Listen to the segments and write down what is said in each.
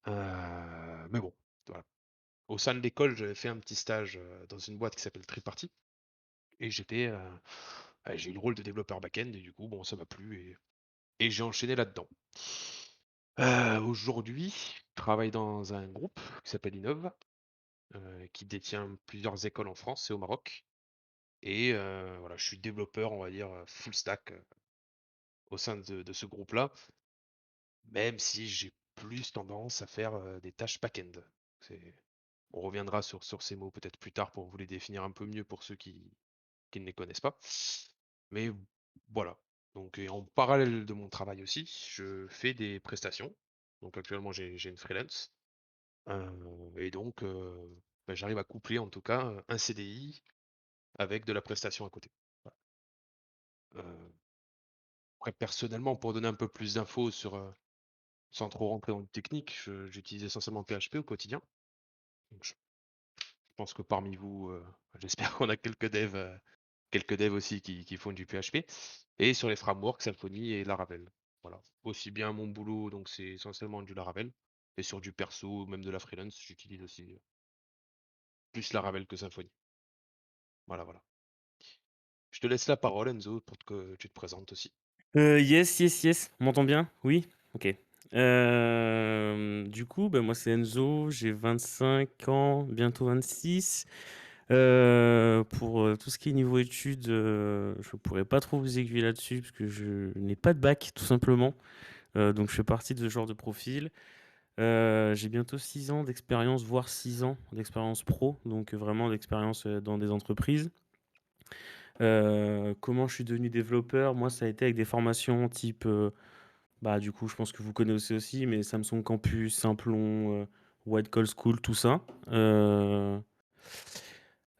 Mais bon, voilà. Au sein de l'école, j'avais fait un petit stage, dans une boîte qui s'appelle Triparty et j'ai eu le rôle de développeur back-end et du coup, bon, ça m'a plu et j'ai enchaîné là-dedans. Aujourd'hui, je travaille dans un groupe qui s'appelle Innov, qui détient plusieurs écoles en France et au Maroc et voilà, je suis développeur, on va dire, full stack, au sein de ce groupe-là, même si j'ai plus tendance à faire, des tâches back-end. C'est On reviendra sur ces mots peut-être plus tard pour vous les définir un peu mieux pour ceux qui ne les connaissent pas. Mais voilà. Donc, et en parallèle de mon travail aussi, je fais des prestations. Donc actuellement, j'ai une freelance. Et donc, bah, j'arrive à coupler en tout cas un CDI avec de la prestation à côté. Voilà. Euh, Après, personnellement, pour donner un peu plus d'infos sans trop rentrer dans le technique, j'utilise essentiellement PHP au quotidien. Donc, je pense que parmi vous, j'espère qu'on a quelques devs aussi qui font du PHP. Et sur les frameworks, Symfony et Laravel. Voilà. Aussi bien mon boulot, donc c'est essentiellement du Laravel. Et sur du perso, même de la freelance, j'utilise aussi plus Laravel que Symfony. Voilà, voilà. Je te laisse la parole, Enzo, pour que tu te présentes aussi. Yes, yes, yes. On m'entend bien? Oui? OK. Du coup, bah, moi, c'est Enzo, j'ai 25 ans, bientôt 26. Pour tout ce qui est niveau études, je pourrais pas trop vous aiguiller là-dessus parce que je n'ai pas de bac, tout simplement. Donc, je fais partie de ce genre de profil. J'ai bientôt 6 ans d'expérience, voire 6 ans d'expérience pro, donc vraiment d'expérience dans des entreprises. Comment je suis devenu développeur? Moi, ça a été avec des formations type bah, du coup, je pense que vous connaissez aussi, mais Samsung Campus, Simplon, White Call School, tout ça.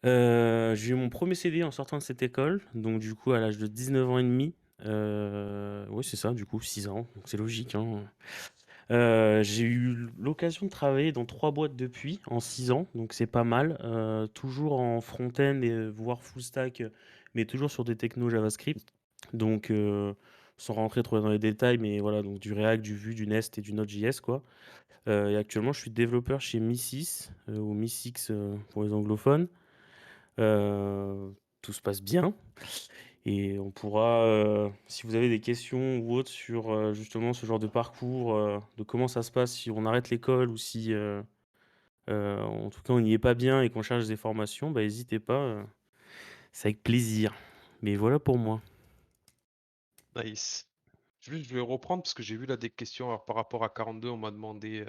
J'ai eu mon premier CD en sortant de cette école, donc du coup, à l'âge de 19 ans et demi. Oui, c'est ça, du coup, 6 ans, donc c'est logique, hein. J'ai eu l'occasion de travailler dans 3 boîtes depuis, en 6 ans, donc c'est pas mal. Toujours en front-end et voire full stack, mais toujours sur des technos JavaScript. Donc, sans rentrer trop dans les détails, mais voilà, donc du React, du Vue, du Nest et du Node.js, quoi. Et actuellement, je suis développeur chez Mi6, ou Mi6 pour les anglophones. Tout se passe bien. Et on pourra, si vous avez des questions ou autres sur justement ce genre de parcours, de comment ça se passe si on arrête l'école ou si en tout cas on n'y est pas bien et qu'on cherche des formations, bah, n'hésitez pas, c'est avec plaisir. Mais voilà pour moi. Nice. Je vais reprendre parce que j'ai vu là des questions alors, par rapport à 42, on m'a demandé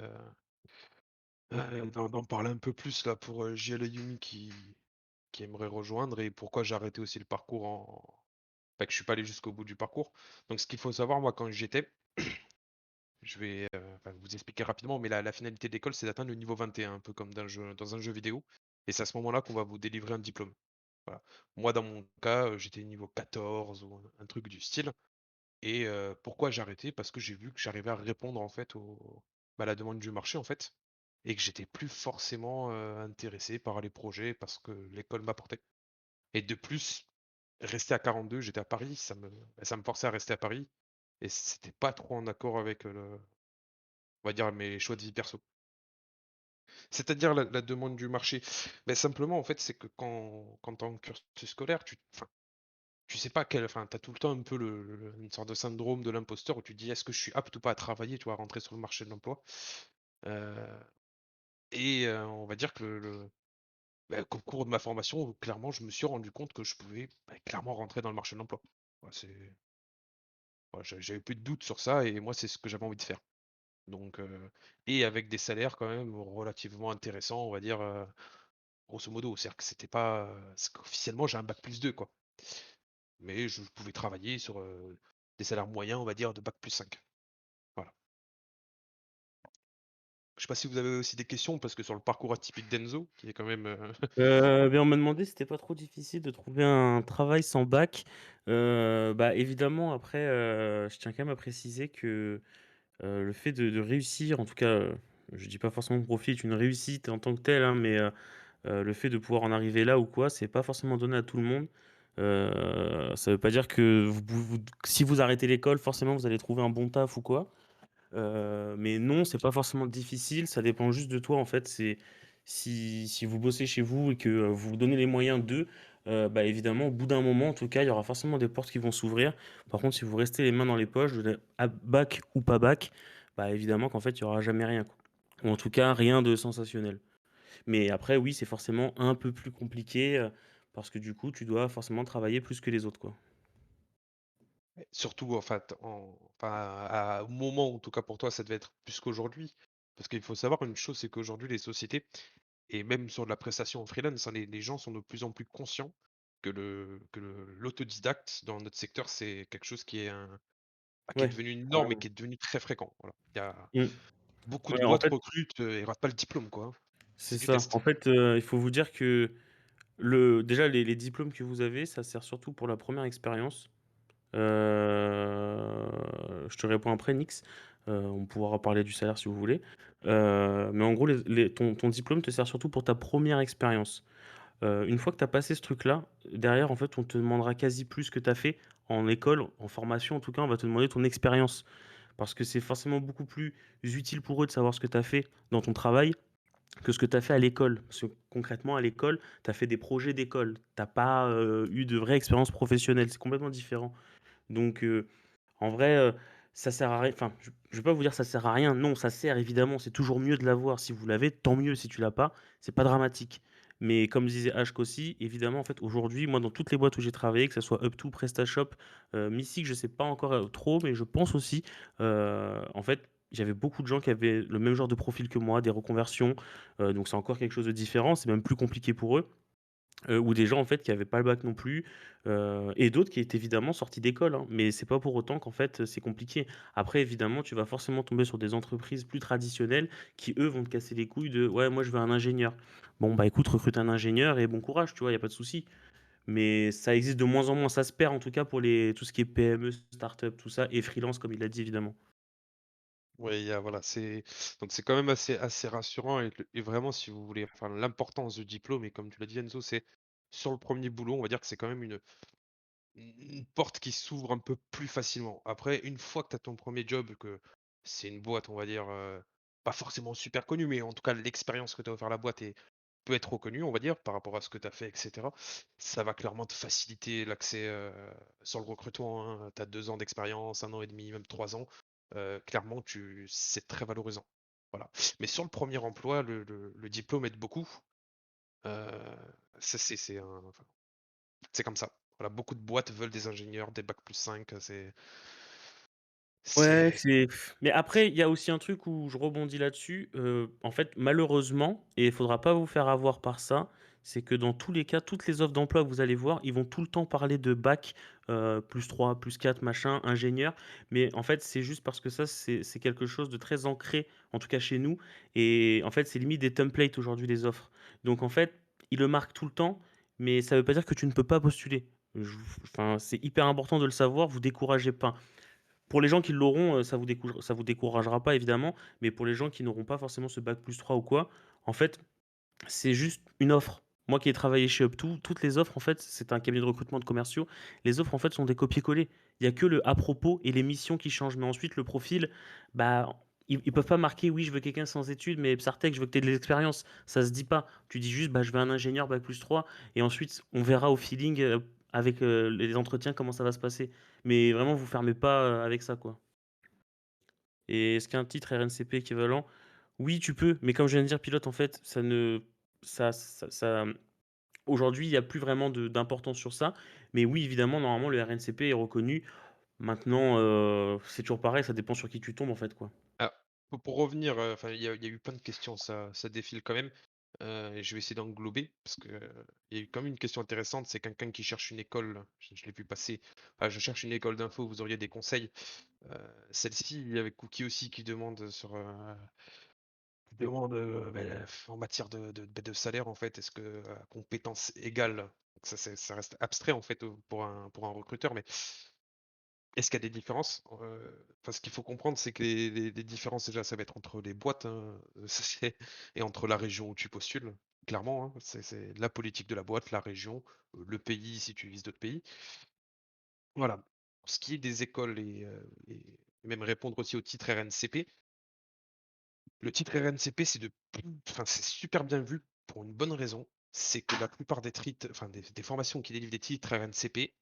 d'en parler un peu plus là pour JL Yumi qui aimerait rejoindre et pourquoi j'ai arrêté aussi le parcours Enfin, que je suis pas allé jusqu'au bout du parcours. Donc ce qu'il faut savoir, moi quand j'y étais, je vais enfin, vous expliquer rapidement, mais la finalité de l'école c'est d'atteindre le niveau 21, un peu comme dans un jeu vidéo. Et c'est à ce moment-là qu'on va vous délivrer un diplôme. Voilà. Moi dans mon cas, j'étais niveau 14 ou un truc du style. Et pourquoi j'ai arrêté? Parce que j'ai vu que j'arrivais à répondre en fait à la demande du marché en fait, et que j'étais plus forcément intéressé par les projets parce que l'école m'apportait. Et de plus, rester à 42, j'étais à Paris, ça me forçait à rester à Paris, et c'était pas trop en accord avec on va dire mes choix de vie perso. C'est-à-dire la demande du marché. Mais simplement en fait, c'est que quand t'es en cursus scolaire, enfin, tu sais pas enfin, t'as tout le temps un peu une sorte de syndrome de l'imposteur où tu te dis est-ce que je suis apte ou pas à travailler, tu vois, à rentrer sur le marché de l'emploi. Euh, on va dire que bah, qu'au cours de ma formation, clairement, je me suis rendu compte que je pouvais bah, clairement rentrer dans le marché de l'emploi. J'avais plus de doute sur ça et moi, c'est ce que j'avais envie de faire. Donc, et avec des salaires quand même relativement intéressants, on va dire, grosso modo. C'est-à-dire que c'était pas, c'est qu'officiellement, j'ai un bac plus 2 quoi. Mais je pouvais travailler sur des salaires moyens, on va dire, de bac plus 5. Voilà. Je sais pas si vous avez aussi des questions, parce que sur le parcours atypique d'Enzo, qui est quand même... Mais on m'a demandé si c'était pas trop difficile de trouver un travail sans bac. Bah, évidemment, après, je tiens quand même à préciser que le fait de réussir, en tout cas, je dis pas forcément que mon profil est une réussite en tant que telle, hein, mais le fait de pouvoir en arriver là ou quoi, c'est pas forcément donné à tout le monde. Ça veut pas dire que si vous arrêtez l'école, forcément vous allez trouver un bon taf ou quoi. Mais non, c'est pas forcément difficile, ça dépend juste de toi, en fait. C'est si vous bossez chez vous et que, vous vous donnez les moyens de, bah, évidemment, au bout d'un moment, en tout cas, il y aura forcément des portes qui vont s'ouvrir. Par contre, si vous restez les mains dans les poches, à bac ou pas bac, bah, évidemment qu'en fait, il y aura jamais rien, quoi. Ou en tout cas, rien de sensationnel. Mais après, oui, c'est forcément un peu plus compliqué, parce que du coup, tu dois forcément travailler plus que les autres, quoi. Ouais, surtout, en fait, au moment, en tout cas pour toi, ça devait être plus qu'aujourd'hui. Parce qu'il faut savoir une chose, c'est qu'aujourd'hui, les sociétés, et même sur de la prestation en freelance, hein, les gens sont de plus en plus conscients que l'autodidacte dans notre secteur, c'est quelque chose qui est Ouais, devenu une norme et carrément. qui est devenu très fréquent. Voilà. Il y a Mmh. beaucoup de Ouais, en boîtes fait, recrutent et ratent pas le diplôme, quoi, hein. c'est C'est du ça. test. En fait, il faut vous dire que déjà, les diplômes que vous avez, ça sert surtout pour la première expérience. Je te réponds après, Nix. On pourra parler du salaire si vous voulez. Mais en gros, ton diplôme te sert surtout pour ta première expérience. Une fois que tu as passé ce truc-là, derrière, en fait, on te demandera quasi plus que tu as fait en école, en formation en tout cas, on va te demander ton expérience. Parce que c'est forcément beaucoup plus utile pour eux de savoir ce que tu as fait dans ton travail que ce que tu as fait à l'école. Parce que concrètement, à l'école, tu as fait des projets d'école. Tu pas eu de vraie expérience professionnelle. C'est complètement différent. Donc, en vrai, ça sert à rien. Enfin, je vais pas vous dire ça sert à rien. Non, ça sert évidemment. C'est toujours mieux de l'avoir. Si vous l'avez, tant mieux. Si tu l'as pas, c'est pas dramatique. Mais comme disait Ashk aussi, évidemment, en fait, aujourd'hui, moi, dans toutes les boîtes où j'ai travaillé, que ce soit Up2, PrestaShop, Missy, je sais pas encore trop, mais je pense aussi, en fait, j'avais beaucoup de gens qui avaient le même genre de profil que moi, des reconversions. Donc, c'est encore quelque chose de différent. C'est même plus compliqué pour eux. Ou des gens en fait qui avaient pas le bac non plus, et d'autres qui étaient évidemment sortis d'école, hein. Mais c'est pas pour autant qu'en fait, c'est compliqué. Après évidemment, tu vas forcément tomber sur des entreprises plus traditionnelles qui eux vont te casser les couilles de: «Ouais, moi je veux un ingénieur». Bon bah écoute, recrute un ingénieur et bon courage, tu vois? Il y a pas de souci. Mais ça existe de moins en moins, ça se perd en tout cas pour les tout ce qui est PME, start-up, tout ça et freelance comme il l'a dit évidemment. Ouais, voilà, c'est quand même assez rassurant et vraiment, si vous voulez, enfin, l'importance du diplôme et comme tu l'as dit, Enzo, c'est sur le premier boulot, on va dire que c'est quand même une porte qui s'ouvre un peu plus facilement. Après, une fois que tu as ton premier job, que c'est une boîte, on va dire, pas forcément super connue, mais en tout cas, l'expérience que tu as offert à la boîte peut être reconnue, on va dire, par rapport à ce que tu as fait, et cetera. Ça va clairement te faciliter l'accès, sur le recrutement, hein. Tu as 2 ans d'expérience, 1 an et demi, même 3 ans. Clairement, c'est très valorisant. Voilà. Mais sur le premier emploi, le diplôme aide beaucoup. Heu, ça c'est comme ça. Voilà, beaucoup de boîtes veulent des ingénieurs, des bac+5, Ouais, c'est mais après, il y a aussi un truc où je rebondis là-dessus, en fait, malheureusement et il faudra pas vous faire avoir par ça, c'est que dans tous les cas, toutes les offres d'emploi que vous allez voir, ils vont tout le temps parler de bac, +3, +4, machin, ingénieur, mais en fait, c'est juste parce que ça, c'est quelque chose de très ancré, en tout cas chez nous et en fait, c'est limite des templates aujourd'hui, les offres. Donc en fait, ils le marquent tout le temps, mais ça veut pas dire que tu ne peux pas postuler. Je Enfin, c'est hyper important de le savoir, vous découragez pas. Pour les gens qui l'auront, ça vous découragera pas évidemment, mais pour les gens qui n'auront pas forcément ce bac+3 ou quoi, en fait, c'est juste une offre. Moi qui ai travaillé chez Up2, toutes les offres en fait, c'est un cabinet de recrutement de commerciaux, les offres en fait sont des copier-coller. Il y a que le à propos et les missions qui changent, mais ensuite le profil, bah, ils peuvent pas marquer: «Oui, je veux quelqu'un sans études, mais Psartec, je veux que tu aies de l'expérience». Ça se dit pas. Tu dis juste: «Bah, je veux un ingénieur bac+3» et ensuite on verra au feeling, avec, les entretiens comment ça va se passer. Mais vraiment vous fermez pas, avec ça, quoi. Et est-ce qu'un titre RNCP équivalent? Oui, tu peux, mais comme je viens de dire pilote, en fait, ça ne ça aujourd'hui, il y a plus vraiment d'importance sur ça. Mais oui, évidemment, normalement, le RNCP est reconnu. Maintenant, c'est toujours pareil, ça dépend sur qui tu tombes, en fait, quoi. ah, pour revenir, enfin, il y a eu plein de questions, ça défile quand même, et je vais essayer d'englober parce que, il y a eu quand même une question intéressante, c'est quelqu'un qui cherche une école, je l'ai vu passer. Ah, je cherche une école d'info, vous auriez des conseils? Celle-ci, il y avait Cookie aussi qui demande en matière de salaire, en fait, est-ce que, à compétences égales, donc ça reste abstrait, en fait, pour un recruteur, mais est-ce qu'il y a des différences? Enfin, ce qu'il faut comprendre, c'est que les différences, déjà, ça va être entre les boîtes, hein, ça c'est et entre la région où tu postules, clairement, hein. C'est la politique de la boîte, la région, le pays si tu vises d'autres pays. Voilà. Pour ce qui est des écoles et même répondre aussi au titre RNCP. Le titre RNCP, c'est super bien vu pour une bonne raison, c'est que la plupart des formations qui délivrent des titres RNCP,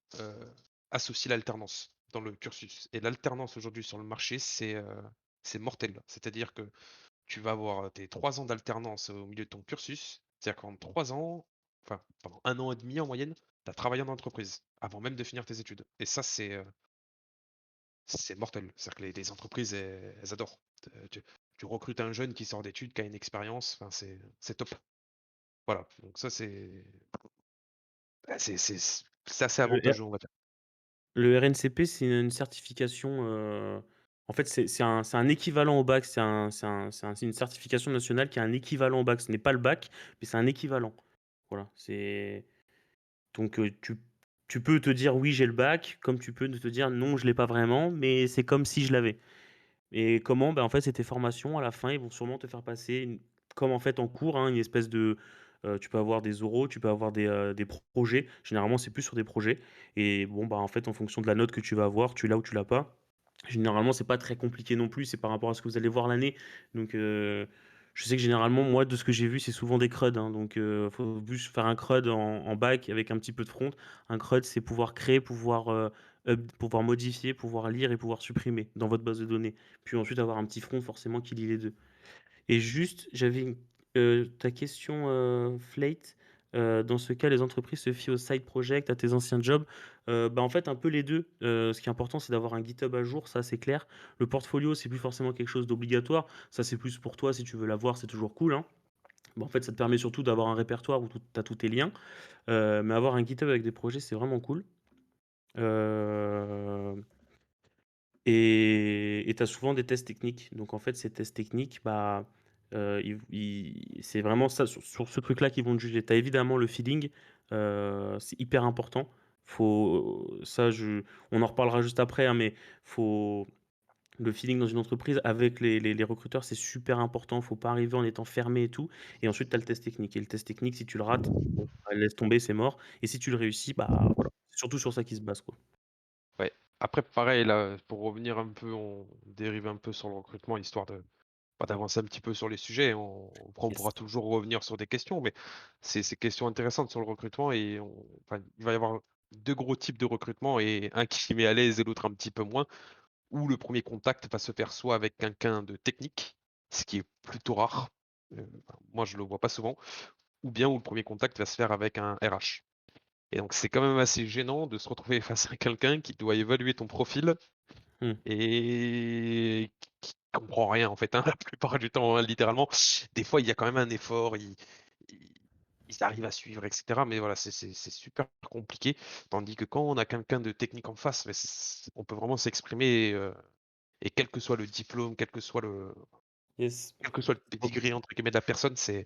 associent l'alternance dans le cursus et l'alternance aujourd'hui sur le marché, c'est mortel. C'est-à-dire que tu vas avoir tes 3 ans d'alternance au milieu de ton cursus, c'est-à-dire qu'en 3 ans, enfin pendant 1 an et demi en moyenne, tu as travaillé en entreprise avant même de finir tes études et ça c'est mortel. C'est-à-dire que les entreprises, elles adorent. Tu recrutes un jeune qui sort d'études, qui a une expérience, enfin c'est top. Voilà, donc ça c'est assez Le R avantageux, on va dire. le RNCP, c'est une certification, en fait, c'est un équivalent au bac, c'est une certification nationale qui a un équivalent au bac. Ce n'est pas le bac, mais c'est un équivalent. Voilà, c'est donc tu peux te dire: «Oui, j'ai le bac», comme tu peux ne te dire: «Non, je l'ai pas vraiment», mais c'est comme si je l'avais. Et comment? Ben en fait, c'est tes formations à la fin, ils vont sûrement te faire passer une comme en fait en cours, hein, une espèce de, tu peux avoir des oraux, tu peux avoir des projets. Généralement, c'est plus sur des projets et bon, bah, en fait, en fonction de la note que tu vas avoir, tu l'as ou tu l'as pas. Généralement, c'est pas très compliqué non plus, c'est par rapport à ce que vous allez voir l'année. Donc je sais que généralement, moi, de ce que j'ai vu, c'est souvent des CRUD, hein, donc faut plus faire un CRUD en bac avec un petit peu de front. Un CRUD, c'est pouvoir créer, pouvoir modifier, pouvoir lire et pouvoir supprimer dans votre base de données. Puis ensuite avoir un petit front forcément qui lie les 2. Et juste, ta question, Flate, dans ce cas, les entreprises se fient aux side projects, à tes anciens jobs. Bah, en fait, un peu les 2. Ce qui est important, c'est d'avoir un GitHub à jour, ça, c'est clair. Le portfolio, c'est plus forcément quelque chose d'obligatoire. Ça, c'est plus pour toi, si tu veux l'avoir, c'est toujours cool, hein. Bah, en fait, ça te permet surtout d'avoir un répertoire où tu as tous tes liens. Mais avoir un GitHub avec des projets, c'est vraiment cool. Heu et tu as souvent des tests techniques. Donc en fait, ces tests techniques, bah, c'est vraiment ça, sur ce truc-là qu'ils vont te juger. Tu as évidemment le feeling, c'est hyper important. Faut ça je On en reparlera juste après, hein, mais faut le feeling dans une entreprise avec les recruteurs, c'est super important. Faut pas arriver en étant fermé et tout. Et ensuite, tu as le test technique et le test technique, si tu le rates, bon, bah, laisse tomber, c'est mort. Et si tu le réussis, bah, voilà. C'est surtout sur ça qu'ils se base, quoi. Ouais. Après pareil là, pour revenir un peu, on dérive un peu sur le recrutement histoire d'avancer un petit peu sur les sujets. Après on pourra Yes. toujours revenir sur des questions, mais c'est questions intéressantes sur le recrutement il va y avoir 2 gros types de recrutement et un qui met à l'aise et l'autre un petit peu moins. Où le premier contact va se faire soit avec quelqu'un de technique, ce qui est plutôt rare, moi je le vois pas souvent, ou bien où le premier contact va se faire avec un RH. Et donc c'est quand même assez gênant de se retrouver face à quelqu'un qui doit évaluer ton profil Mmh. et qui comprend rien en fait, hein, la plupart du temps, hein, littéralement. Des fois, il y a quand même un effort, ils ils arrivent à suivre et cetera, mais voilà, c'est super compliqué. Tandis que quand on a quelqu'un de technique en face, mais on peut vraiment s'exprimer, et quel que soit le diplôme, Yes. quel que soit le «pédigree» entre guillemets de la personne, c'est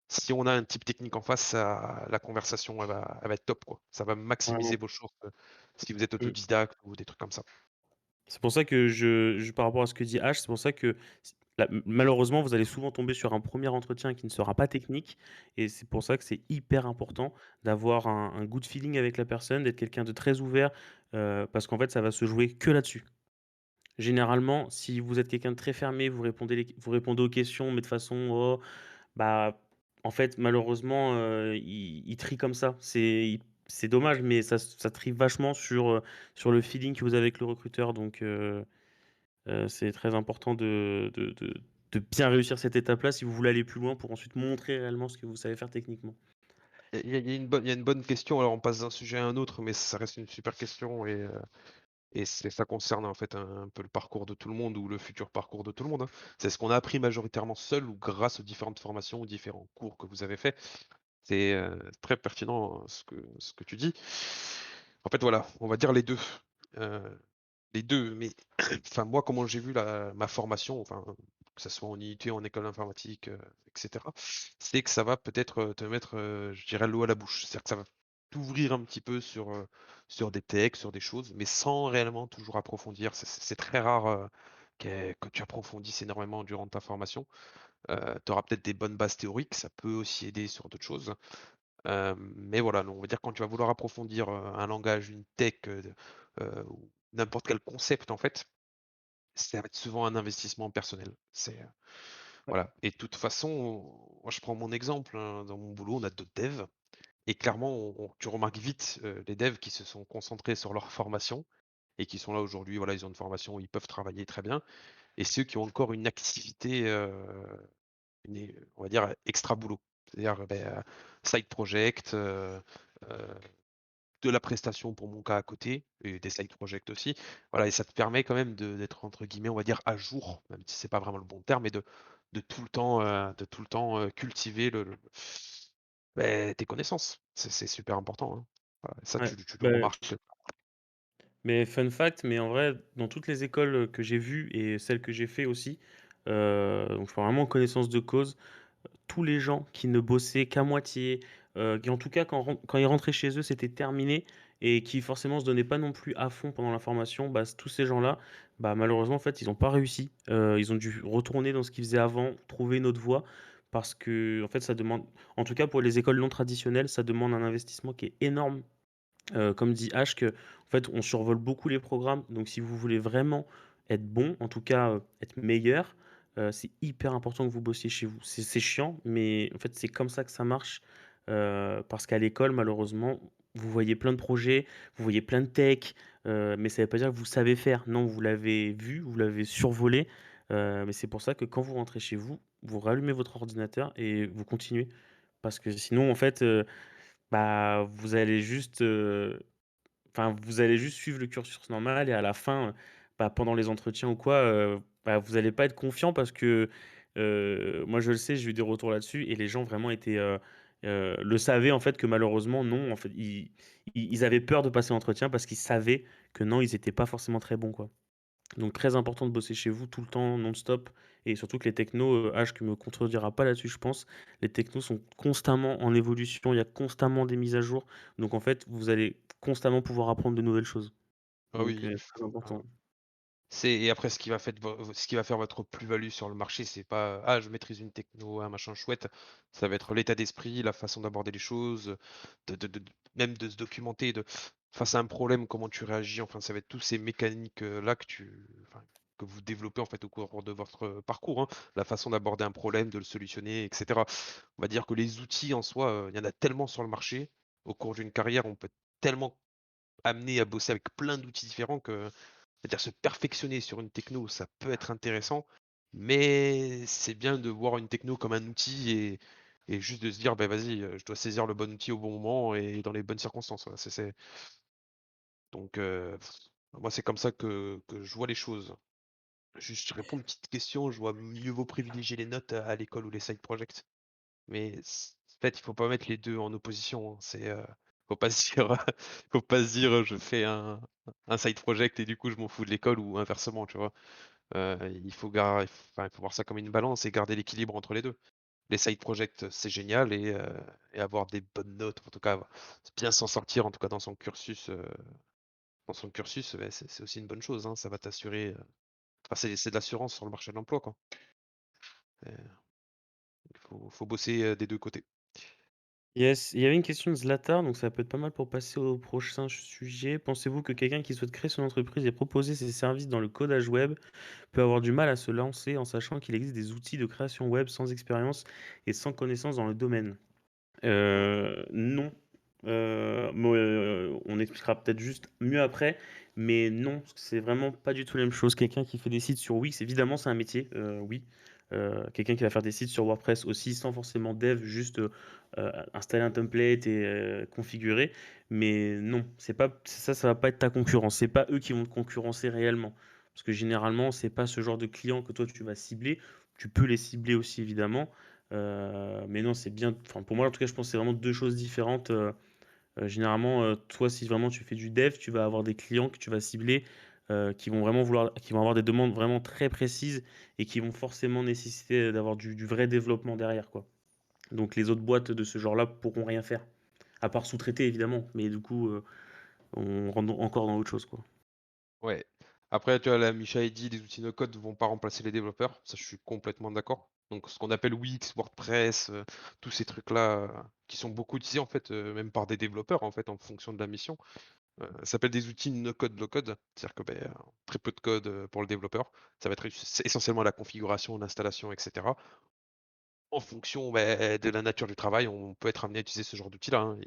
si on a un type technique en face, ça la conversation elle va être top, quoi. Ça va maximiser Vraiment. vos chances, si vous êtes Mmh. autodidacte ou des trucs comme ça. C'est pour ça que par rapport à ce que dit H, c'est pour ça que malheureusement, vous allez souvent tomber sur un premier entretien qui ne sera pas technique et c'est pour ça que c'est hyper important d'avoir un good feeling avec la personne, d'être quelqu'un de très ouvert, parce qu'en fait, ça va se jouer que là-dessus. Généralement, si vous êtes quelqu'un de très fermé, vous répondez aux questions, mais de façon: «Oh», bah, en fait, malheureusement, ils trient comme ça. C'est dommage, mais ça trie vachement sur le feeling que vous avez avec le recruteur donc c'est très important de bien réussir cette étape-là si vous voulez aller plus loin pour ensuite montrer réellement ce que vous savez faire techniquement. Il y a une bonne question, alors on passe d'un sujet à un autre, mais ça reste une super question et ça concerne en fait un peu le parcours de tout le monde ou le futur parcours de tout le monde, hein. C'est ce qu'on a appris majoritairement seul ou grâce aux différentes formations ou différents cours que vous avez faits. C'est, très pertinent, ce que tu dis. En fait, voilà, on va dire heu, les 2. Mais enfin, moi, comment j'ai vu ma formation, enfin, que ça soit en IUT, en école informatique, et cetera, c'est que ça va peut-être, te mettre, je dirais l'eau à la bouche. C'est-à-dire que ça va t'ouvrir un petit peu sur des textes, sur des choses, mais sans réellement toujours approfondir. C'est très rare, que tu approfondisses énormément durant ta formation. Tu auras peut-être des bonnes bases théoriques, ça peut aussi aider sur d'autres choses. Mais voilà, on va dire quand tu vas vouloir approfondir, un langage, une tech, ou n'importe quel concept en fait, ça va être souvent un investissement personnel. Ouais, Voilà, et de toute façon, moi je prends mon exemple, hein, dans mon boulot, on a d'autres devs et clairement tu remarques vite, les devs qui se sont concentrés sur leur formation et qui sont là aujourd'hui, voilà, ils ont une formation où ils peuvent travailler très bien, et ceux qui ont encore une activité, on va dire extra boulot. C'est-à-dire, side project, de la prestation pour mon cas à côté et des side projects aussi. Voilà, et ça te permet quand même d'être entre guillemets, on va dire «à jour», même si c'est pas vraiment le bon terme, mais de tout le temps, cultiver tes connaissances. C'est super important, hein. Voilà, ça ouais. tu le Bah, remarques. mais fun fact, mais en vrai, dans toutes les écoles, que j'ai vues et celles que j'ai fait aussi, donc je parle vraiment en connaissance de cause, tous les gens qui ne bossaient qu'à moitié, qui en tout cas quand ils rentraient chez eux, c'était terminé et qui forcément se donnaient pas non plus à fond pendant la formation, bah, tous ces gens-là, bah, malheureusement, en fait, ils ont pas réussi. Ils ont dû retourner dans ce qu'ils faisaient avant, trouver une autre voie parce que en fait, ça demande en tout cas pour les écoles non traditionnelles, ça demande un investissement qui est énorme. Comme dit H que en fait, on survole beaucoup les programmes, donc si vous voulez vraiment être bon, en tout cas, être meilleur, c'est hyper important que vous bossiez chez vous. C'est chiant, mais en fait, c'est comme ça que ça marche, parce qu'à l'école, malheureusement, vous voyez plein de projets, vous voyez plein de tech, mais ça ne veut pas dire que vous savez faire. Non, vous l'avez vu, vous l'avez survolé, mais c'est pour ça que quand vous rentrez chez vous, vous rallumez votre ordinateur et vous continuez. Parce que sinon, en fait, bah, vous allez juste, enfin, vous allez juste suivre le cursus normal et à la fin, bah, pendant les entretiens ou quoi, bah, vous allez pas être confiant parce que, moi je le sais, j'ai eu des retours là-dessus et les gens vraiment étaient, le savaient en fait que malheureusement non, en fait, ils avaient peur de passer l'entretien parce qu'ils savaient que non, ils étaient pas forcément très bons, quoi. Donc très important de bosser chez vous tout le temps, non-stop et surtout que les technos, H qui me contredira pas là-dessus je pense. Les technos sont constamment en évolution, il y a constamment des mises à jour. Donc en fait, vous allez constamment pouvoir apprendre de nouvelles choses. Ah Donc oui, très important. et après ce qui va faire votre plus-value sur le marché, c'est pas: «Ah, je maîtrise une techno, un machin chouette». Ça va être l'état d'esprit, la façon d'aborder les choses, de même de se documenter, face à un problème, comment tu réagis. Enfin, ça va être tous ces mécaniques, là que vous développez, en fait, au cours de votre, parcours, hein. La façon d'aborder un problème, de le solutionner, et cetera. On va dire que les outils en soi, il y en a tellement sur le marché. Au cours d'une carrière, on peut tellement amener à bosser avec plein d'outils différents que, c'est-à-dire se perfectionner sur une techno, ça peut être intéressant, mais c'est bien de voir une techno comme un outil et juste de se dire: «Bah, vas-y, je dois saisir le bon outil au bon moment et dans les bonnes circonstances». Voilà, c'est donc moi, c'est comme ça que je vois les choses. Juste, je réponds à une petite question, je vois mieux vaut privilégier les notes à l'école ou les side projects. Mais en fait, il faut pas mettre les 2 en opposition, hein. Faut pas se dire, faut pas se dire, «Je fais un side project et du coup je m'en fous de l'école» ou inversement, tu vois? Il faut voir ça comme une balance et garder l'équilibre entre les 2. Les side projects, c'est génial, et avoir des bonnes notes, en tout cas, bien s'en sortir, en tout cas dans son cursus, c'est aussi une bonne chose, hein. Ça va t'assurer, enfin c'est de l'assurance sur le marché de l'emploi, quoi. Heu, il faut bosser, des 2 côtés. Yes, il y avait une question de Zlatar, donc ça peut être pas mal pour passer au prochain sujet. Pensez-vous que quelqu'un qui souhaite créer son entreprise et proposer ses services dans le codage web peut avoir du mal à se lancer en sachant qu'il existe des outils de création web sans expérience et sans connaissance dans le domaine? Non. Moi, on expliquera peut-être juste mieux après, mais non, c'est vraiment pas du tout la même chose. Quelqu'un qui fait des sites sur Wix, évidemment, c'est un métier, oui. Quelqu'un qui va faire des sites sur WordPress aussi, sans forcément dev, juste, installer un template et configurer. Mais non, c'est pas ça va pas être ta concurrence. C'est pas eux qui vont te concurrencer réellement. Parce que généralement, c'est pas ce genre de client que toi tu vas cibler. Tu peux les cibler aussi évidemment, mais non, c'est bien enfin pour moi en tout cas, je pense que c'est vraiment 2 choses différentes, généralement, toi si vraiment tu fais du dev, tu vas avoir des clients que tu vas cibler, qui vont avoir des demandes vraiment très précises et qui vont forcément nécessiter d'avoir du vrai développement derrière, quoi. Donc les autres boîtes de ce genre-là pourront rien faire, à part sous-traiter évidemment, mais du coup, on rentre encore dans autre chose, quoi. Ouais. Après, tu vois, la Micha dit les outils no code vont pas remplacer les développeurs. Ça, je suis complètement d'accord. Donc, ce qu'on appelle Wix, WordPress, tous ces trucs-là, qui sont beaucoup utilisés, en fait, même par des développeurs, en fait, en fonction de la mission. Ça s'appelle des outils no code, low code. C'est-à-dire que, très peu de code, pour le développeur. Ça va être c'est essentiellement la configuration, l'installation et cetera. En fonction, de la nature du travail, on peut être amené à utiliser ce genre d'outils-là, hein.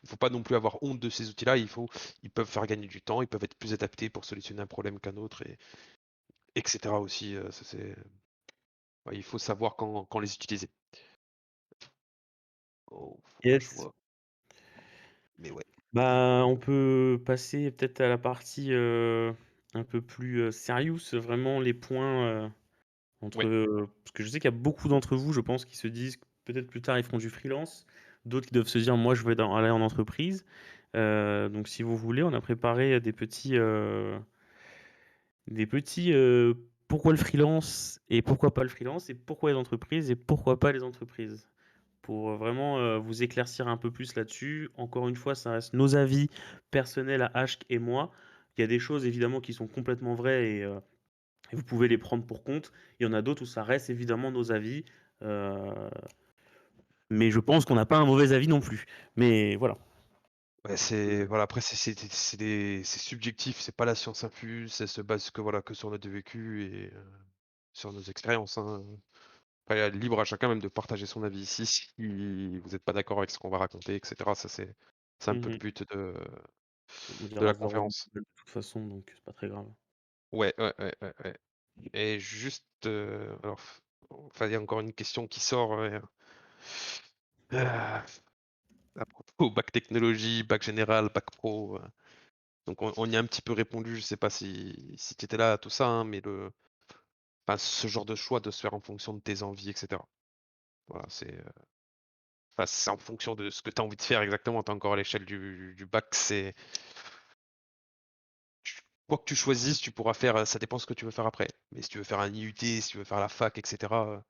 Il faut pas non plus avoir honte de ces outils-là. Ils peuvent faire gagner du temps, ils peuvent être plus adaptés pour solutionner un problème qu'un autre et cetera aussi, ça c'est ouais, il faut savoir quand les utiliser. Oh, faut que je Yes. vois, mais ouais. Bah, on peut passer peut-être à la partie, un peu plus, serious, vraiment les points, entre, Ouais, parce que je sais qu'il y a beaucoup d'entre vous, je pense, qui se disent que peut-être plus tard ils feront du freelance, d'autres qui doivent se dire: «Moi je veux aller en entreprise». Donc si vous voulez, on a préparé des petits, pourquoi le freelance et pourquoi pas le freelance et pourquoi les entreprises et pourquoi pas les entreprises? Pour, vraiment, vous éclaircir un peu plus là-dessus. Encore une fois, ça reste nos avis personnels à Ashk et moi. Il y a des choses évidemment qui sont complètement vraies et vous pouvez les prendre pour compte. Il y en a d'autres où ça reste évidemment nos avis, heu, mais je pense qu'on n'a pas un mauvais avis non plus. Mais voilà. ouais, c'est voilà, après c'est subjectif, c'est pas la science infuse, ça se base que, voilà, que sur notre vécu et sur nos expériences, hein. Après, libre à chacun même de partager son avis ici, si vous êtes pas d'accord avec ce qu'on va raconter et cetera. Ça c'est un peu le Mmh. but On de la dira 0 conférence. de toute façon, donc c'est pas très grave. Ouais, ouais, ouais, ouais, ouais et juste, alors enfin, il y a encore une question qui sort, ah, à propos bac technologie, bac général, bac pro, donc on y a un petit peu répondu. Je sais pas si tu étais là à tout ça, hein, mais enfin, ce genre de choix doit se faire en fonction de tes envies et cetera. Voilà, enfin, c'est en fonction de ce que tu as envie de faire exactement. Tu es encore à l'échelle du bac, quoi que tu choisisses, tu pourras faire, ça dépend ce que tu veux faire après. Mais si tu veux faire un IUT, si tu veux faire la fac et cetera,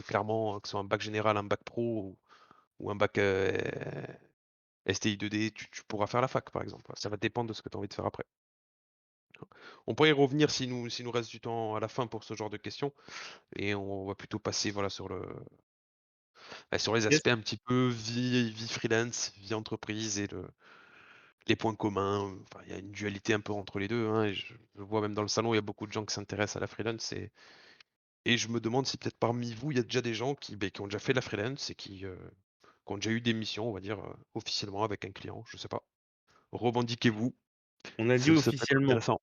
clairement, que ce soit un bac général, un bac pro ou un bac, STI 2D, tu pourras faire la fac, par exemple. Ça va dépendre de ce que tu as envie de faire après. On pourrait y revenir s'il nous reste du temps à la fin pour ce genre de questions et on va plutôt passer, voilà, sur les Yes. aspects un petit peu vie freelance, vie entreprise et les points communs. Enfin, il y a une dualité un peu entre les 2, hein, et je vois même dans le salon, il y a beaucoup de gens qui s'intéressent à la freelance et je me demande si peut-être parmi vous, il y a déjà des gens qui ont déjà fait de la freelance et qui ont déjà eu des missions, on va dire, officiellement avec un client, je sais pas. Revendiquez-vous, On a dit ça peut être officiellement. intéressant.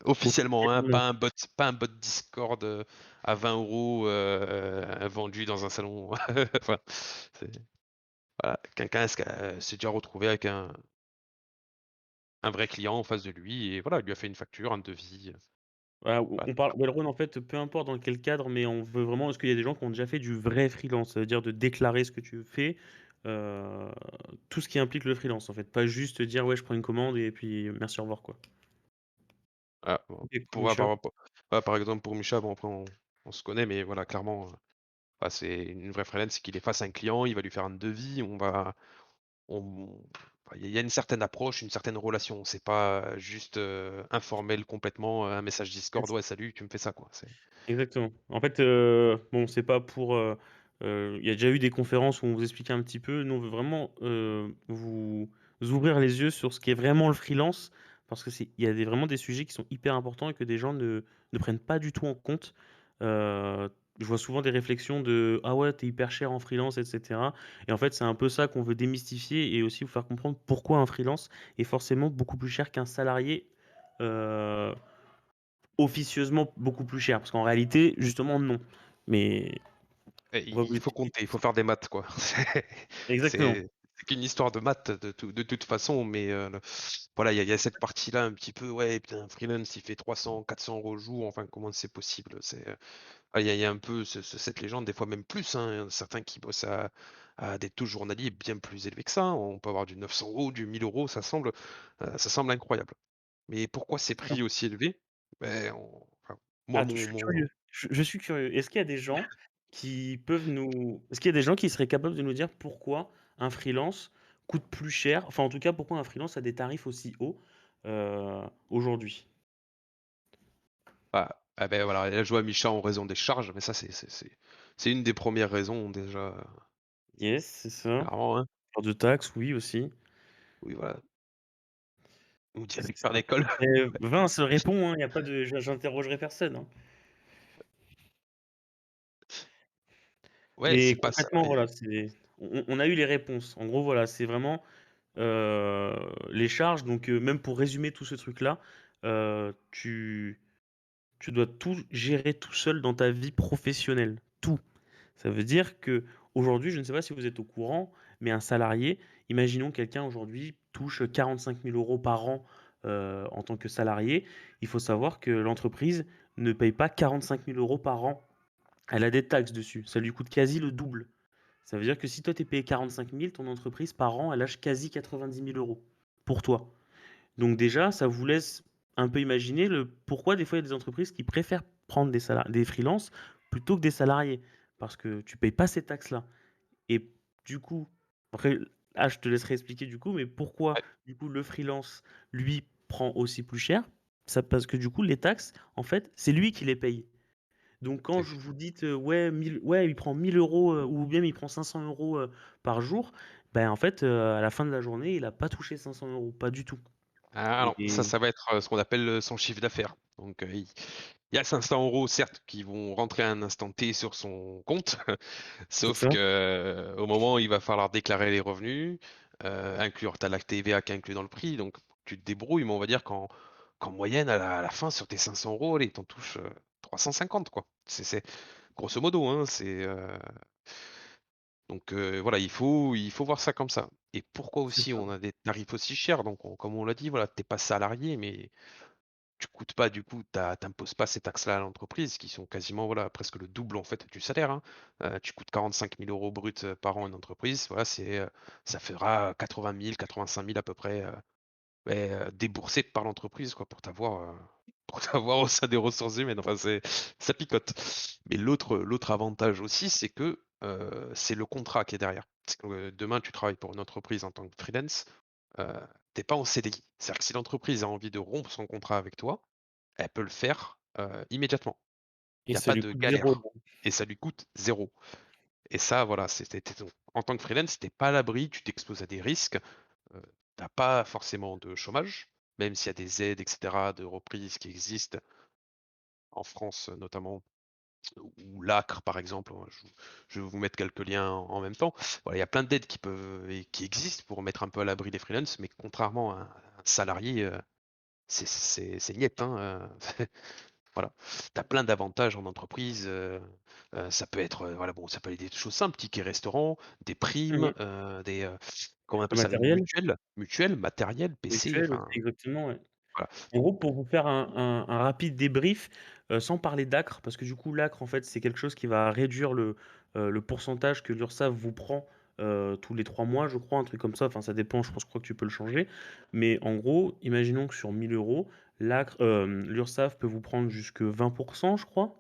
Officiellement, hein, Officiellement. pas un bot Discord, à 20 € vendu dans un salon. Enfin, c'est voilà, quelqu'un s'est déjà retrouvé avec un vrai client en face de lui et voilà, il lui a fait une facture, un devis, Voilà, on voilà, on tout parle ça. Wellrun en fait, peu importe dans quel cadre, mais on veut vraiment est-ce qu'il y a des gens qui ont déjà fait du vrai freelance? Ça veut dire de déclarer ce que tu fais, heu, tout ce qui implique le freelance en fait, pas juste dire: «Ouais, je prends une commande et puis merci, au revoir» quoi. Ah bon, Et pour pour ouais, Micha? par exemple pour Micha, bon après on se connaît, mais voilà clairement, bah, c'est une vraie freelance, c'est qu'il est face à un client, il va lui faire un devis, on enfin, il y a une certaine approche, une certaine relation. C'est pas juste, informel complètement, un message Discord: «Ouais salut, tu me fais ça» quoi, Exactement. En fait, bon, c'est pas pour, il y a déjà eu des conférences où on vous expliquait un petit peu. Nous, on veut vraiment, vous ouvrir les yeux sur ce qu'est vraiment le freelance, parce que il y a vraiment des sujets qui sont hyper importants et que des gens ne prennent pas du tout en compte. Je vois souvent des réflexions de: «Ah ouais, t'es hyper cher en freelance» et cetera, et en fait, c'est un peu ça qu'on veut démystifier et aussi vous faire comprendre pourquoi un freelance est forcément beaucoup plus cher qu'un salarié, heu officieusement beaucoup plus cher, parce qu'en réalité, justement, non. Mais et on va vous il faut expliquer compter, il tout faut ça. faire des maths quoi. Exactement. C'est qu'une histoire de maths de toute façon, mais voilà, il y a cette partie-là un petit peu, ouais, putain, freelance, il fait 300-400 € au jour, enfin, comment c'est possible? Il y a un peu cette légende, des fois même plus, hein, certains qui bossent à des taux journaliers bien plus élevés que ça, hein. On peut avoir du 900 €, du 1 000 €, ça semble incroyable. Mais pourquoi ces prix aussi élevés? Enfin, moi, Attends, je mon suis mon curieux. Je suis curieux. Est-ce qu'il y a des gens qui seraient capables de nous dire pourquoi un freelance coûte plus cher? Enfin, en tout cas, pourquoi un freelance a des tarifs aussi hauts, aujourd'hui? voilà, elle a joué à Micha en raison des charges, mais ça, c'est une des premières raisons déjà, Yes, c'est ça. clairement, hein. Hors de taxes, oui, aussi. Oui, voilà. ou C'est directeur ça. d'école. Vince répond, hein, il y a pas de j'interrogerai personne, hein. Ouais, Mais c'est pas ça, concrètement, mais voilà, on a eu les réponses. En gros, voilà, c'est vraiment, les charges donc même pour résumer tout ce truc-là, tu dois tout gérer tout seul dans ta vie professionnelle, tout. Ça veut dire que aujourd'hui, je ne sais pas si vous êtes au courant, mais un salarié, imaginons quelqu'un aujourd'hui touche 45 000 € par an en tant que salarié. Il faut savoir que l'entreprise ne paye pas 45 000 € par an. Elle a des taxes dessus. Ça lui coûte quasi le double. Ça veut dire que si toi, tu es payé 45 000, ton entreprise par an, elle lâche quasi 90 000 € pour toi. Donc déjà, ça vous laisse un peu imaginer le pourquoi des fois il y a des entreprises qui préfèrent prendre des freelances plutôt que des salariés. Parce que tu payes pas ces taxes-là. Et du coup, après, je te laisserai expliquer du coup, mais pourquoi ouais, du coup le freelance, lui, prend aussi plus cher? Ça, parce que du coup, les taxes, en fait, c'est lui qui les paye. Donc quand je c'est vous dites, ouais, 1000, ouais, il prend 1000 euros ou bien il prend 500 euros par jour, ben en fait, à la fin de la journée, il n'a pas touché 500 euros, pas du tout. ah non, Et ça va être, ce qu'on appelle, son chiffre d'affaires. Donc, il y a 500 € certes qui vont rentrer à un instant T sur son compte, c'est sauf ça, que, au moment où il va falloir déclarer les revenus, inclure tu as la TVA qui est inclus dans le prix, donc tu te débrouilles, mais on va dire qu'en moyenne à la fin sur tes 500 €, allez, tu en touches, 350 quoi. C'est grosso modo, hein, donc voilà, il faut voir ça comme ça. Et pourquoi c'est aussi ça, on a des tarifs aussi chers? Donc comme on l'a dit, voilà, t'es pas salarié, mais tu coûtes pas du coup, tu pas ces taxes-là à l'entreprise qui sont quasiment, voilà, presque le double en fait du salaire, hein. Tu coûtes 45 000 € brut, par an à une entreprise, voilà, ça fera 80 000, 85 000 à peu près, beh, déboursés par l'entreprise quoi pour t'avoir au sein des ressources humaines. Enfin ça picote. Mais l'autre avantage aussi, c'est que, c'est le contrat qui est derrière. Parce que, demain tu travailles pour une entreprise en tant que freelance, heu, tu pas en CDI. C'est-à-dire que si l'entreprise a envie de rompre son contrat avec toi, elle peut le faire, immédiatement. et Il y a ça pas lui de coûte 0 galère et ça lui coûte zéro. Et ça voilà, en tant que freelance, tu pas à l'abri, tu t'exposes à des risques. Heu, tu pas forcément de chômage, même s'il y a des aides et cetera de reprise qui existent en France, notamment, ou l'ACRE par exemple, hein, je vais vous mettre quelques liens en même temps. Voilà, il y a plein d'aides qui existent pour mettre un peu à l'abri les freelances, mais contrairement à un salarié, c'est niet, hein, voilà. Tu as plein d'avantages en entreprise, ça peut être, voilà, bon, ça peut être des choses simples, tickets restaurant, des primes, Mmh. comment on appelle Le ça? matériel, Mutuelle, matériel, PC, mutuel aussi, enfin, exactement, ouais. voilà. En gros, pour vous faire un rapide débrief, sans parler d'ACRE, parce que du coup l'ACRE en fait c'est quelque chose qui va réduire le pourcentage que l'URSSAF vous prend, tous les 3 mois je crois, un truc comme ça, enfin ça dépend, je crois que tu peux le changer. Mais en gros, imaginons que sur 1 000 € l'ACRE, l'URSSAF peut vous prendre jusque 20 je crois.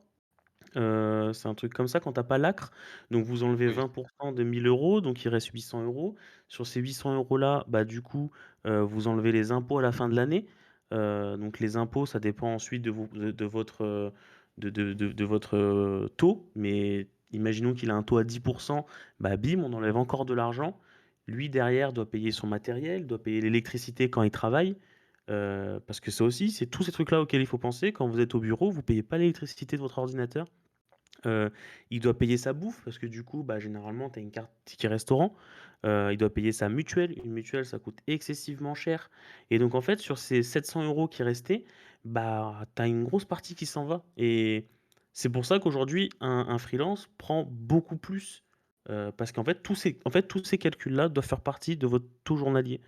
C'est un truc comme ça quand tu as pas l'ACRE. Donc vous enlevez Oui, 20 de 1 000 €, donc il reste 800 €. Sur ces 800 € là, bah, du coup, vous enlevez les impôts à la fin de l'année. Donc les impôts, ça dépend ensuite de votre, de votre, taux. Mais imaginons qu'il a un taux à 10, bah, bim, on enlève encore de l'argent. Lui derrière doit payer son matériel, doit payer l'électricité quand il travaille. Parce que ça aussi, c'est tous ces trucs-là auxquels il faut penser. Quand vous êtes au bureau, vous payez pas l'électricité de votre ordinateur. Heu, il doit payer sa bouffe parce que du coup, bah, généralement, tu as une carte ticket restaurant. Il doit payer sa mutuelle. Une mutuelle, ça coûte excessivement cher et donc en fait, sur ces 700 € qui restaient, bah, tu as une grosse partie qui s'en va et c'est pour ça qu'aujourd'hui, un freelance prend beaucoup plus, parce qu'en fait, tous ces calculs-là doivent faire partie de votre taux journalier.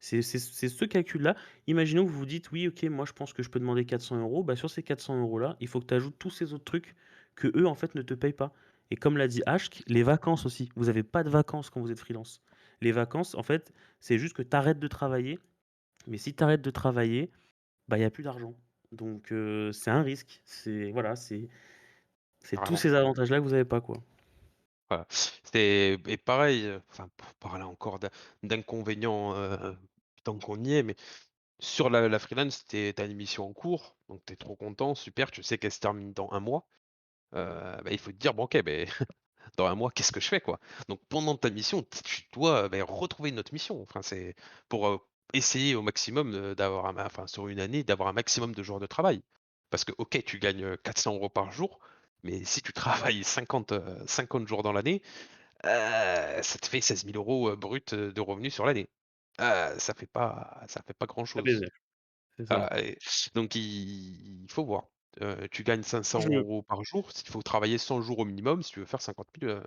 C'est ce calcul-là. Imaginons que vous vous dites: «Oui, OK, moi je pense que je peux demander 400 €». Bah, sur ces 400 € là, il faut que tu ajoutes tous ces autres trucs que eux en fait, ne te payent pas et comme l'a dit Ashk, les vacances aussi. Vous avez pas de vacances quand vous êtes freelance. Les vacances, en fait, c'est juste que tu arrêtes de travailler, mais si tu arrêtes de travailler, bah, il y a plus d'argent. Donc c'est un risque. C'est voilà, c'est tous vraiment, ces avantages-là que vous avez pas, quoi. voilà. Et pareil, enfin, pour parler encore d'inconvénients, tant qu'on y est, mais sur la freelance, tu as une mission en cours, donc tu es trop content, super, tu sais qu'elle se termine dans un mois. Bah, il faut te dire: «Bon OK, beh, dans un mois, qu'est-ce que je fais, quoi?» Donc pendant ta mission, tu dois, beh, retrouver une autre mission. Enfin, c'est pour, essayer au maximum, d'avoir enfin sur une année, d'avoir un maximum de jours de travail. Parce que OK, tu gagnes, 400 € par jour, mais si tu travailles 50 jours dans l'année, ça te fait 16 000 € bruts, de revenus sur l'année. Ça fait pas grand Pas chose. baiser, c'est ça. Voilà et donc il faut voir. Tu gagnes 500 Je € par jour, il faut travailler 100 jours au minimum si tu veux faire 50 000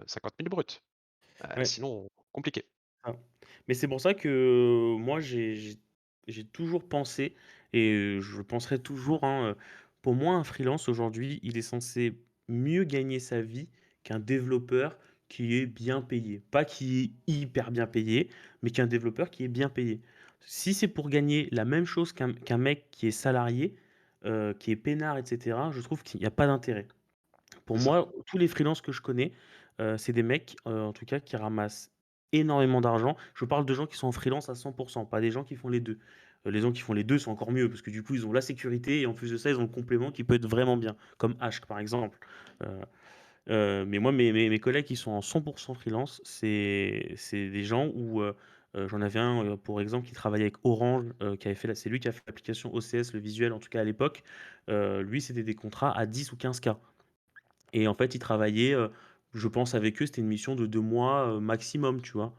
bruts. Ouais. Sinon compliqué. Ah. Mais c'est pour ça que moi j'ai toujours pensé et je penserai toujours, hein, pour moi un freelance aujourd'hui, il est censé mieux gagner sa vie qu'un développeur qui est bien payé. Pas qui est hyper bien payé, mais qu'un développeur qui est bien payé. Si c'est pour gagner la même chose qu'un mec qui est salarié, qui est peinard et cetera, je trouve qu'il y a pas d'intérêt. Pour C'est ça. moi, tous les freelances que je connais, c'est des mecs, en tout cas, qui ramassent énormément d'argent. Je parle de gens qui sont en freelance à 100%, pas des gens qui font les 2. Les gens qui font les 2, c'est encore mieux parce que du coup, ils ont la sécurité et en plus de ça, ils ont le complément qui peut être vraiment bien, comme Ashk par exemple. Heu mais moi, mes collègues qui sont en 100% freelance, c'est des gens où, j'en avais un, pour exemple, qui travaillait avec Orange, qui avait fait la c'est lui qui a fait l'application OCS, le visuel, en tout cas à l'époque. Lui, c'était des contrats à 10 ou 15K. Et en fait, ils travaillaient, je pense avec eux, c'était une mission de 2 mois, maximum, tu vois?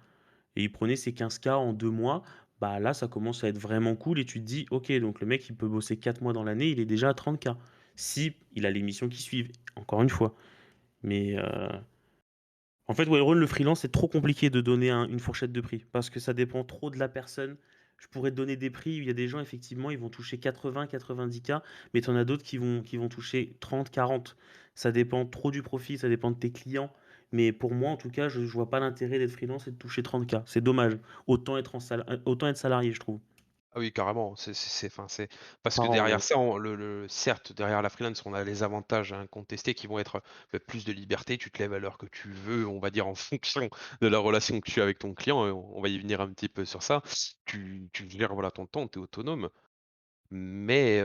Et ils prenaient ces 15K en 2 mois, bah, là, ça commence à être vraiment cool et tu te dis: «OK, donc le mec, il peut bosser 4 mois dans l'année, il est déjà à 30K». Si il a les missions qui suivent, encore une fois. Mais, en fait, ouais, le freelance, c'est trop compliqué de donner une fourchette de prix parce que ça dépend trop de la personne. Je pourrais te donner des prix où il y a des gens, effectivement, ils vont toucher 80-90K, mais tu en as d'autres qui vont toucher 30-40. Ça dépend trop du profit, ça dépend de tes clients. Mais pour moi, en tout cas, je vois pas l'intérêt d'être freelance et de toucher 30K. C'est dommage. Autant être salarié, je trouve. Ah oui, carrément, c'est enfin, c'est parce que Par an, derrière ouais. ça, on le certes, derrière la freelance, on a les avantages incontestés qui vont être, plus de liberté. Tu te lèves à l'heure que tu veux, on va dire en fonction de la relation que tu as avec ton client, on va y venir un petit peu sur ça. Tu gères, voilà, ton temps, tu es autonome, mais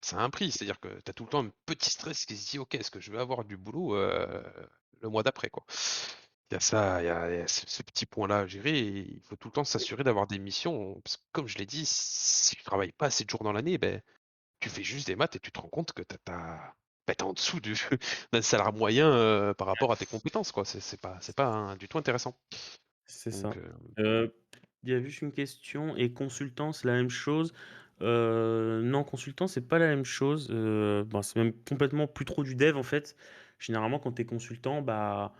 ça a un prix. C'est-à-dire que tu as tout le temps un petit stress qui se dit: «OK, est-ce que je vais avoir du boulot, le mois d'après, quoi?» Il y a ça, il y a ce petit point-là à gérer et il faut tout le temps s'assurer d'avoir des missions, parce que comme je l'ai dit, si tu travailles pas assez de jours dans l'année, beh, tu fais juste des maths et tu te rends compte que tu en dessous du d'un salaire moyen, par rapport à tes compétences, quoi. C'est pas du tout intéressant. C'est Donc ça. Heu, il y a juste une question et consultant, c'est la même chose? Non, consultant, c'est pas la même chose, ben, c'est même complètement plus trop du dev, en fait. Généralement, quand tu es consultant, bah,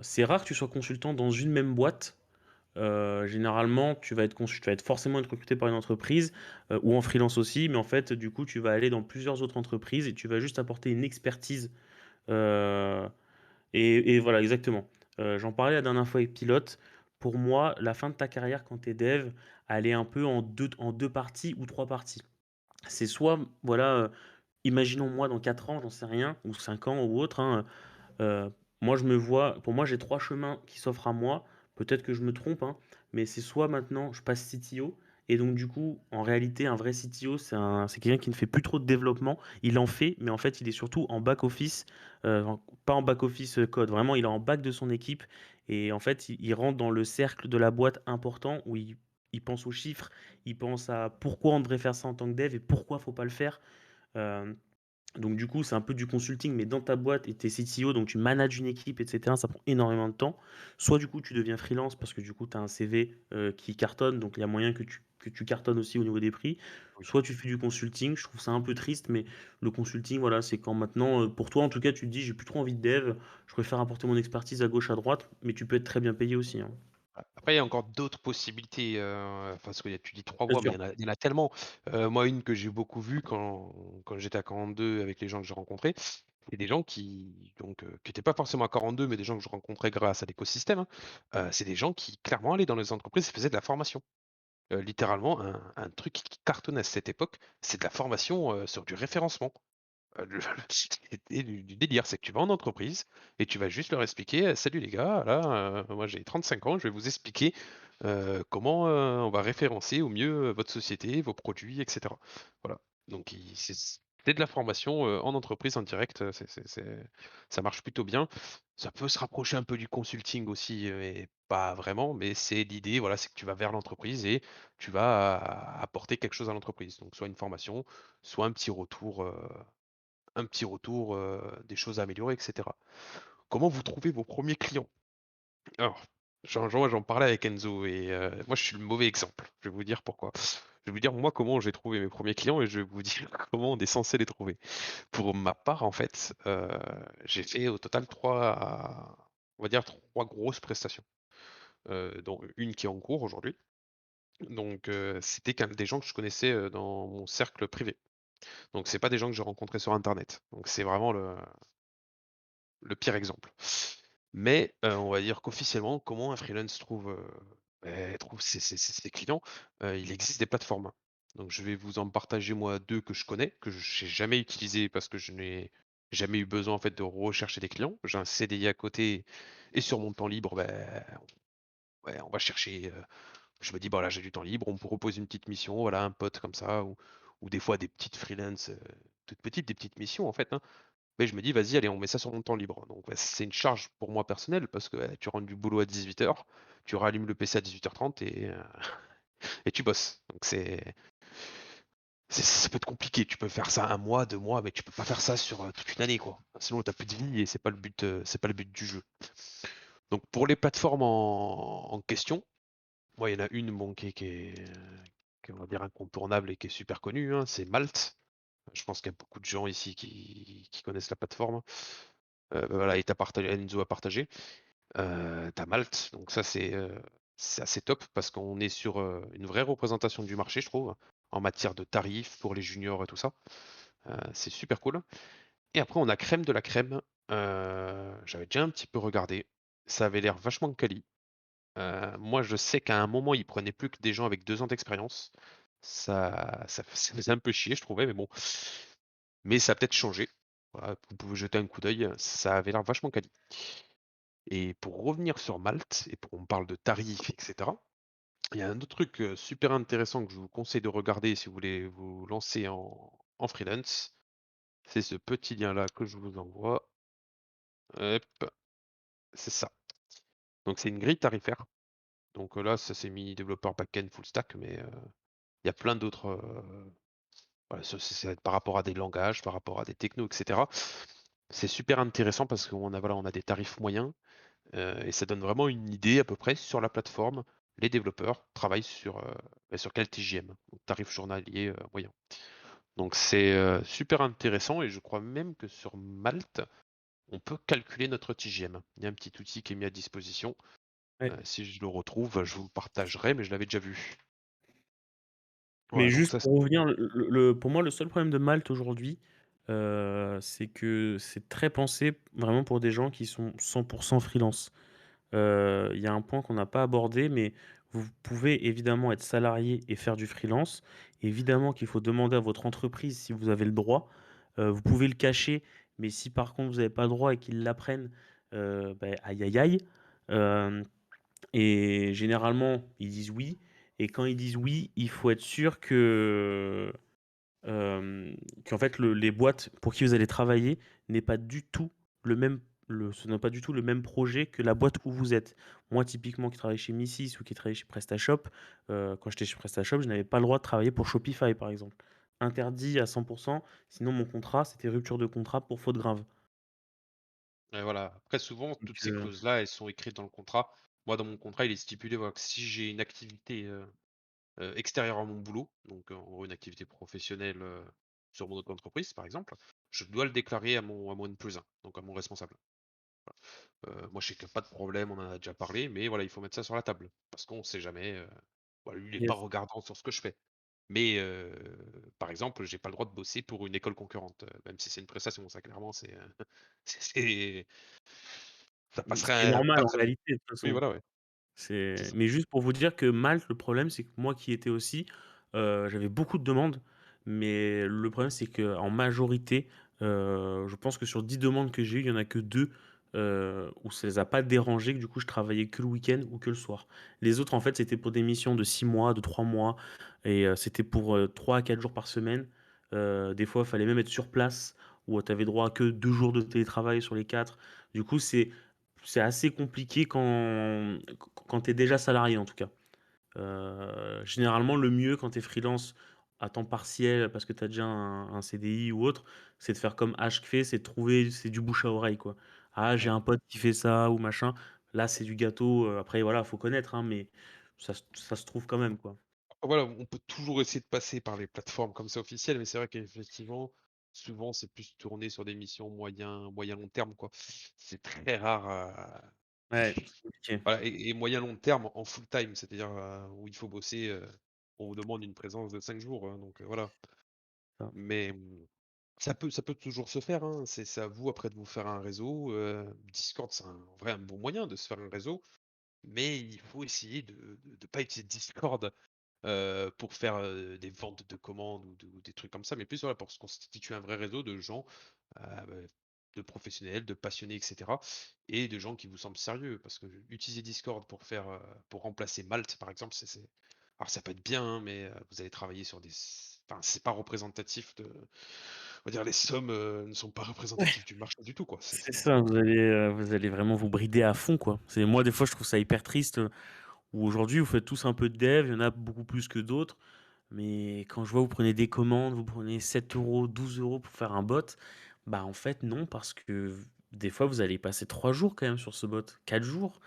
c'est rare que tu sois consultant dans une même boîte. Généralement, tu vas être forcément être recruté par une entreprise, ou en freelance aussi, mais en fait, du coup, tu vas aller dans plusieurs autres entreprises et tu vas juste apporter une expertise, heu et voilà, exactement. J'en parlais la dernière fois avec Pilote. Pour moi, la fin de ta carrière quand tu es dev, elle est un peu en deux parties ou 3 parties. C'est soit, voilà, imaginons moi dans 4 ans, j'en sais rien, ou 5 ans ou autre, hein, moi je me vois pour moi j'ai 3 chemins qui s'offrent à moi. Peut-être que je me trompe, hein, mais c'est soit maintenant je passe CTO et donc du coup, en réalité, un vrai CTO, c'est quelqu'un qui ne fait plus trop de développement. Il en fait, mais en fait, il est surtout en back office, pas en back office, code. Vraiment, il est en back de son équipe et en fait, il rentre dans le cercle de la boîte important où il pense aux chiffres, il pense à pourquoi on devrait faire ça en tant que dev et pourquoi faut pas le faire. Hem donc du coup, c'est un peu du consulting, mais dans ta boîte et tu es CTO, donc tu manages une équipe, et cetera, ça prend énormément de temps. Soit du coup, tu deviens freelance parce que du coup, tu as un CV, qui cartonne, donc il y a moyen que tu cartonnes aussi au niveau des prix. oui. Soit tu fais du consulting, je trouve ça un peu triste, mais le consulting, voilà, c'est quand maintenant, pour toi en tout cas, tu te dis: «J'ai plus trop envie de dev, je préfère apporter mon expertise à gauche, à droite», mais tu peux être très bien payé aussi, hein. Après, il y a encore d'autres possibilités, enfin, parce que tu dis 3 Bien voies, mais sûr. il y en a tellement. Moi, une que j'ai beaucoup vue quand j'étais à 42 avec les gens que j'ai rencontrés, c'est des gens qui étaient pas forcément à 42, mais des gens que je rencontrais grâce à l'écosystème, hein. C'est des gens qui clairement allaient dans les entreprises et faisaient de la formation. Littéralement un truc qui cartonnait à cette époque, c'est de la formation, sur du référencement. C'était du délire, c'est que tu vas en entreprise et tu vas juste leur expliquer: «Salut les gars, là, moi j'ai 35 ans, je vais vous expliquer, comment, on va référencer au mieux, votre société, vos produits et cetera». Voilà, donc C'est de la formation, en entreprise, en direct, ça marche plutôt bien. Ça peut se rapprocher un peu du consulting aussi, et pas vraiment, mais c'est l'idée, voilà, c'est que tu vas vers l'entreprise et tu vas apporter quelque chose à l'entreprise. Donc soit une formation, soit un petit retour, des choses à améliorer et cetera. Comment vous trouvez vos premiers clients? Alors, j'en parlais avec Enzo et moi je suis le mauvais exemple. Je vais vous dire pourquoi. Je vais vous dire moi comment j'ai trouvé mes premiers clients et je vais vous dire comment on est censé les trouver. Pour ma part, en fait, j'ai fait au total 3, on va dire 3 grosses prestations, dont une qui est en cours aujourd'hui. Donc c'était quand des gens que je connaissais, dans mon cercle privé. Donc c'est pas des gens que j'ai rencontrés sur internet. Donc c'est vraiment le pire exemple. Mais on va dire qu'officiellement, comment un freelance trouve ses clients? Il existe des plateformes. Donc je vais vous en partager moi 2 que je connais, que j'ai jamais utilisées parce que je n'ai jamais eu besoin en fait de rechercher des clients. J'ai un CDI à côté et sur mon temps libre, ouais, on va chercher, je me dis: «Bah, là, j'ai du temps libre», on me propose une petite mission, voilà, un pote comme ça ou des fois des petites freelance, toutes petites, des petites missions en fait, hein. Mais je me dis: «Vas-y, allez, on met ça sur mon temps libre». Donc ouais, c'est une charge pour moi personnelle parce que, tu rentres du boulot à 18h, tu rallumes le PC à 18h30 et tu bosses. Donc ça peut être compliqué. Tu peux faire ça 1 mois, 2 mois, mais tu peux pas faire ça sur, toute une année, quoi. Sinon, tu plus de vie et c'est pas le but du jeu. Donc pour les plateformes en question, moi, il y en a une, bon, qui est, on va dire, incontournable et qui est super connue, hein, c'est Malte. Je pense qu'il y a beaucoup de gens ici qui connaissent la plateforme. Bah, voilà, et Enzo a partagé. Tu Malte, donc ça c'est assez top parce qu'on est sur, une vraie représentation du marché, je trouve, en matière de tarifs pour les juniors et tout ça. C'est super cool. Et après on a crème de la crème, j'avais déjà un petit peu regardé, ça avait l'air vachement quali. Moi je sais qu'à un moment, ils prenaient plus que des gens avec 2 ans d'expérience. Ça faisait un peu chier, je trouvais, mais bon. Mais ça a peut-être changé. Voilà, vous pouvez jeter un coup d'œil, ça avait l'air vachement quali. Et pour revenir sur Malte et pour on parle de tarifs et cetera, il y a un autre truc, super intéressant que je vous conseille de regarder si vous voulez vous lancer en freelance. C'est ce petit lien-là que je vous envoie. Hop, c'est ça. Donc c'est une grille tarifaire. Donc, là, ça s'est mis développeur back-end full stack, mais, il y a plein d'autres, voilà, c'est par rapport à des langages, par rapport à des technos et cetera. C'est super intéressant parce qu'on a des tarifs moyens. Et ça donne vraiment une idée à peu près sur la plateforme. Les développeurs travaillent sur quel TJM, donc tarif journalier moyen. Donc c'est super intéressant et je crois même que sur Malte, on peut calculer notre TJM. Il y a un petit outil qui est mis à disposition. Ouais. Si je le retrouve, je vous le partagerai, mais je l'avais déjà vu. Mais Voilà, donc juste ça, pour revenir, pour moi, le seul problème de Malte aujourd'hui, c'est que c'est très pensé vraiment pour des gens qui sont 100% freelance. Il y a un point qu'on n'a pas abordé, mais vous pouvez évidemment être salarié et faire du freelance. Évidemment qu'il faut demander à votre entreprise si vous avez le droit. Vous pouvez le cacher, mais si par contre vous n'avez pas le droit et qu'ils l'apprennent, bah, aïe aïe aïe. Euh, et généralement, ils disent oui. Et quand ils disent oui, il faut être sûr qu'en fait, les boîtes pour qui vous allez travailler n'est pas du tout le même, ce n'est pas du tout le même projet que la boîte où vous êtes. Moi, typiquement, qui travaille chez Missis ou qui travaille chez PrestaShop, quand j'étais chez PrestaShop, je n'avais pas le droit de travailler pour Shopify, par exemple. Interdit à 100%, sinon mon contrat, c'était rupture de contrat pour faute grave. et voilà. Après souvent, Donc, toutes ces clauses-là, elles sont écrites dans le contrat. Moi, dans mon contrat, il est stipulé, voilà, que si j'ai une activité, extérieure à mon boulot, donc en gros une activité professionnelle, sur mon auto-entreprise par exemple, je dois le déclarer à mon N+1, donc à mon responsable. Moi je sais qu'il y a pas de problème, on en a déjà parlé, mais voilà, il faut mettre ça sur la table parce qu'on sait jamais, voilà, lui il est pas yes. regardant sur ce que je fais. Mais par exemple, j'ai pas le droit de bosser pour une école concurrente, même si c'est une prestation, ça clairement c'est, c'est ça Ce qui est passerait, normal pas en très bien. réalité, de toute Oui façon. voilà, ouais, c'est C'est ça. mais juste pour vous dire que Malte, le problème, c'est que moi qui y étais aussi, j'avais beaucoup de demandes, mais le problème, c'est qu'en majorité, je pense que sur 10 demandes que j'ai eues, il y en a que 2 où ça les a pas dérangés, que du coup, je travaillais que le week-end ou que le soir. Les autres, en fait, c'était pour des missions de 6 mois, de 3 mois et c'était pour, 3 à 4 jours par semaine. Des fois, il fallait même être sur place, où tu avais droit à que 2 jours de télétravail sur les 4. Du coup, c'est assez compliqué quand tu es déjà salarié, en tout cas. Généralement, le mieux quand tu es freelance à temps partiel, parce que tu as déjà un CDI ou autre, c'est de faire comme H fait, c'est de trouver, c'est du bouche à oreille, quoi. Ah, j'ai Ouais. un pote qui fait ça ou machin. Là, c'est du gâteau. Après, voilà, faut connaître, hein, mais ça se trouve quand même, quoi. Voilà, on peut toujours essayer de passer par les plateformes comme ça officielles, mais c'est vrai qu'effectivement, souvent, c'est plus tourné sur des missions moyen long terme, quoi. C'est très rare, Ouais, c'est compliqué. voilà et moyen long terme en full time, c'est-à-dire, où il faut bosser, on vous demande une présence de 5 jours, donc voilà. Ça. Mais, ça peut toujours se faire, hein, c'est à vous après de vous faire un réseau, Discord, c'est en vrai un bon moyen de se faire un réseau, mais il faut essayer de pas utiliser Discord pour faire, des ventes de commandes ou des trucs comme ça, mais plus voilà pour se constituer un vrai réseau de gens, bah, de professionnels, de passionnés et cetera et de gens qui vous semblent sérieux. Parce que utiliser Discord pour faire, pour remplacer Malte par exemple, c'est alors ça peut être bien, hein, mais, vous allez travailler sur des enfin c'est pas représentatif de on va dire les sommes, ne sont pas représentatives du marché du tout quoi. C'est ça, vous allez vraiment vous brider à fond, quoi. C'est moi, des fois, je trouve ça hyper triste, où aujourd'hui, vous faites tous un peu de dev, il y en a beaucoup plus que d'autres. Mais quand je vois, vous prenez des commandes, vous prenez 7 €, 12 € pour faire un bot, bah en fait, non, parce que des fois, vous allez passer 3 jours quand même sur ce bot, 4 jours.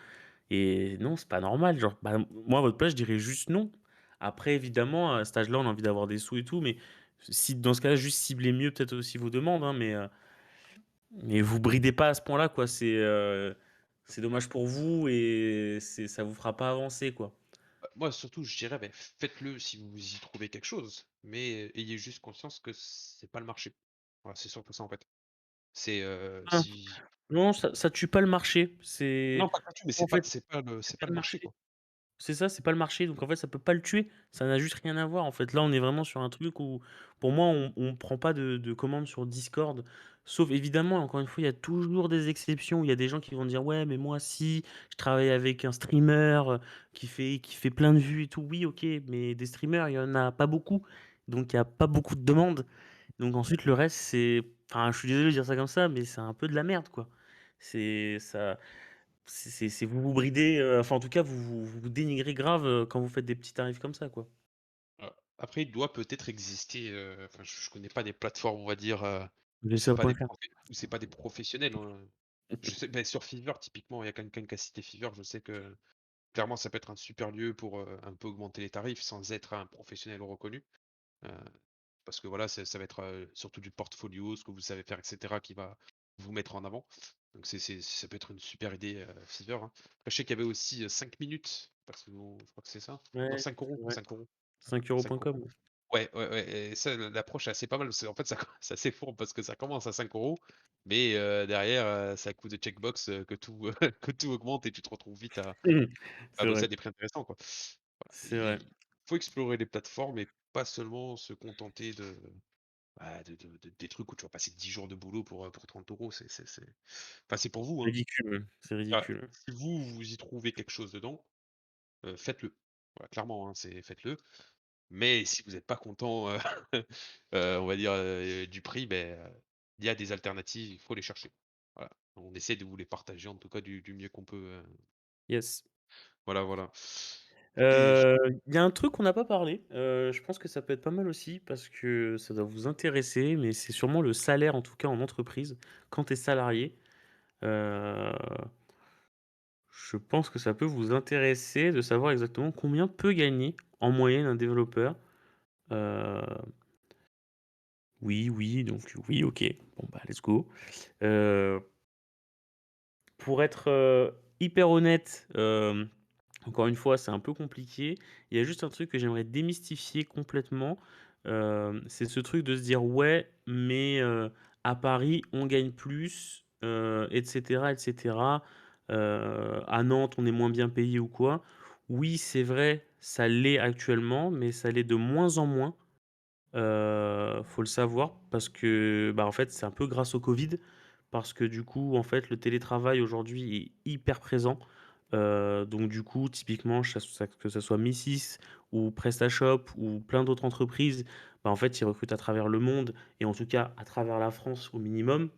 Et non, c'est pas normal. Genre, bah, moi, à votre place, je dirais juste non. Après, évidemment, à cet âge-là, on a envie d'avoir des sous et tout, mais si dans ce cas-là, juste ciblez mieux peut-être aussi vos demandes, hein, mais vous bridez pas à ce point-là, quoi. C'est dommage pour vous et ça vous fera pas avancer, quoi. Bah, moi surtout je dirais, beh, faites-le si vous y trouvez quelque chose, mais, ayez juste conscience que c'est pas le marché. Voilà, c'est surtout ça en fait. C'est, Ah, si non, ça tue pas le marché. non pas gratuit, mais En fait, c'est c'est pas pas le le marché, marché. quoi. C'est ça, c'est pas le marché, donc en fait, ça peut pas le tuer. Ça n'a juste rien à voir. En fait, là, on est vraiment sur un truc où, pour moi, on prend pas de commandes sur Discord. Sauf évidemment, encore une fois, il y a toujours des exceptions. Il y a des gens qui vont dire, ouais, mais moi, si je travaille avec un streamer qui fait plein de vues et tout, oui, ok, mais des streamers, il y en a pas beaucoup. Donc, il y a pas beaucoup de demandes. Donc ensuite, le reste, enfin, je suis désolé de dire ça comme ça, mais c'est un peu de la merde, quoi. C'est ça. C'est vous vous bridez, enfin en tout cas vous dénigrez grave, quand vous faites des petits tarifs comme ça, quoi. Après il doit peut-être exister, enfin je connais pas des plateformes on va dire, où c'est pas des Vseo.fr. professionnels, hein. Je sais, beh, sur Fiverr typiquement, il y a quelqu'un qui a cité Fiverr, je sais que clairement ça peut être un super lieu pour, un peu augmenter les tarifs sans être un professionnel reconnu. Heu, Parce que voilà, ça va être, surtout du portfolio, ce que vous savez faire et cetera qui va vous mettre en avant. Donc ça peut être une super idée, Fiverr, hein. Après je sais qu'il y avait aussi, 5 minutes, parce que je crois que c'est ça? Non Ouais, 5 €, ouais, 5 €, 5 €. 5 €.com. Ouais, ouais, ouais et ça l'approche est assez pas mal parce qu'en fait ça c'est assez fourbe parce que ça commence à 5 €, mais derrière, c'est à coup de checkbox, que tout, que tout augmente et tu te retrouves vite à C'est bosser vrai, à des prix intéressants, quoi. Voilà, c'est vrai. il faut explorer les plateformes et pas seulement se contenter de, bah, de des trucs où tu vas passer 10 jours de boulot pour 30 €. C'est enfin, c'est pour vous, hein. Ridicule, c'est Voilà, ridicule. si vous y trouvez quelque chose dedans, faites-le. Voilà, clairement, hein, faites-le. Mais si vous n'êtes pas content, on va dire, du prix, beh, il y a des alternatives, il faut les chercher. Voilà, on essaie de vous les partager en tout cas du mieux qu'on peut, Yes. voilà, voilà. Écoutez, j Il y a un truc qu'on n'a pas parlé, je pense que ça peut être pas mal aussi parce que ça doit vous intéresser, mais c'est sûrement le salaire, en tout cas en entreprise, quand tu es salarié. Heu, je pense que ça peut vous intéresser de savoir exactement combien peut gagner en moyenne un développeur. Heu Oui, oui, donc oui, OK. Bon, bah, let's go. Heu, pour être, hyper honnête, encore une fois, c'est un peu compliqué. Il y a juste un truc que j'aimerais démystifier complètement, c'est ce truc de se dire: «Ouais, mais à Paris, on gagne plus, et cetera, et cetera. À Nantes, on est moins bien payé ou quoi». Oui, c'est vrai, ça l'est actuellement, mais ça l'est de moins en moins. Faut le savoir parce que, bah, en fait, c'est un peu grâce au Covid, parce que du coup, en fait, le télétravail aujourd'hui est hyper présent. Donc du coup, typiquement, que ça soit Missis ou PrestaShop ou plein d'autres entreprises, bah, en fait, ils recrutent à travers le monde et en tout cas à travers la France au minimum.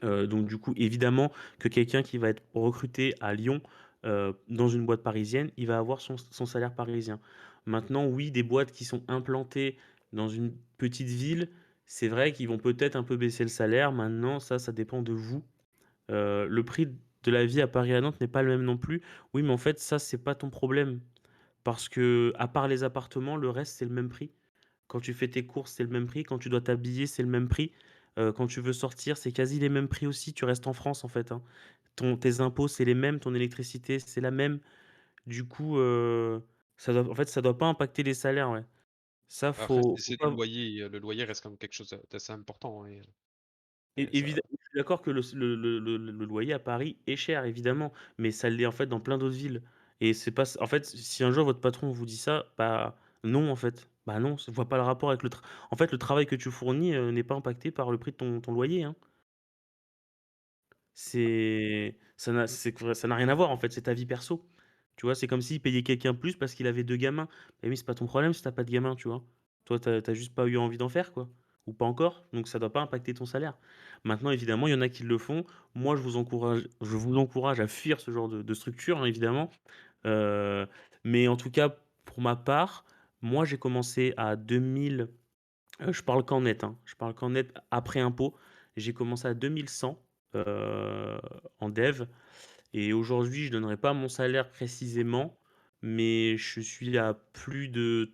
Donc du coup, évidemment que quelqu'un qui va être recruté à Lyon, dans une boîte parisienne, il va avoir son salaire parisien. Maintenant, oui, des boîtes qui sont implantées dans une petite ville, c'est vrai qu'ils vont peut-être un peu baisser le salaire. Maintenant, ça dépend de vous. Le prix de la vie à Paris et à Nantes n'est pas le même non plus. Oui, mais en fait, ça, c'est pas ton problème parce que à part les appartements, le reste, c'est le même prix. Quand tu fais tes courses, c'est le même prix. Quand tu dois t'habiller, c'est le même prix. Quand tu veux sortir, c'est quasi les mêmes prix aussi. Tu restes en France, en fait, hein. Tes impôts, c'est les mêmes. Ton électricité, c'est la même. Du coup, ça doit pas impacter les salaires, ouais. Ça, Après, faut c'est pas. le loyer reste quand même quelque chose d'assez important, hein, et ça Évidemment, je suis d'accord que le loyer à Paris est cher, évidemment, mais ça l'est, en fait, dans plein d'autres villes et c'est pas en fait, si un jour votre patron vous dit ça, bah, non, en fait. Bah, non, je vois pas le rapport avec en fait, le travail que tu fournis, n'est pas impacté par le prix de ton loyer, hein. Ça n'a rien à voir, en fait, c'est ta vie perso. Tu vois? C'est comme s'il payait quelqu'un plus parce qu'il avait 2 gamins. Bah oui, c'est pas ton problème si tu as pas de gamins, tu vois? Toi, tu as juste pas eu envie d'en faire, quoi, ou pas encore, donc ça doit pas impacter ton salaire. Maintenant, évidemment, il y en a qui le font. Moi, je vous encourage à fuir ce genre de structure, hein, évidemment, heu, mais en tout cas, pour ma part, moi, j'ai commencé à 2000, je parle qu'en net, hein, je parle qu'en net après impôt. J'ai commencé à 2100, en dev et aujourd'hui, je donnerai pas mon salaire précisément, mais je suis à plus de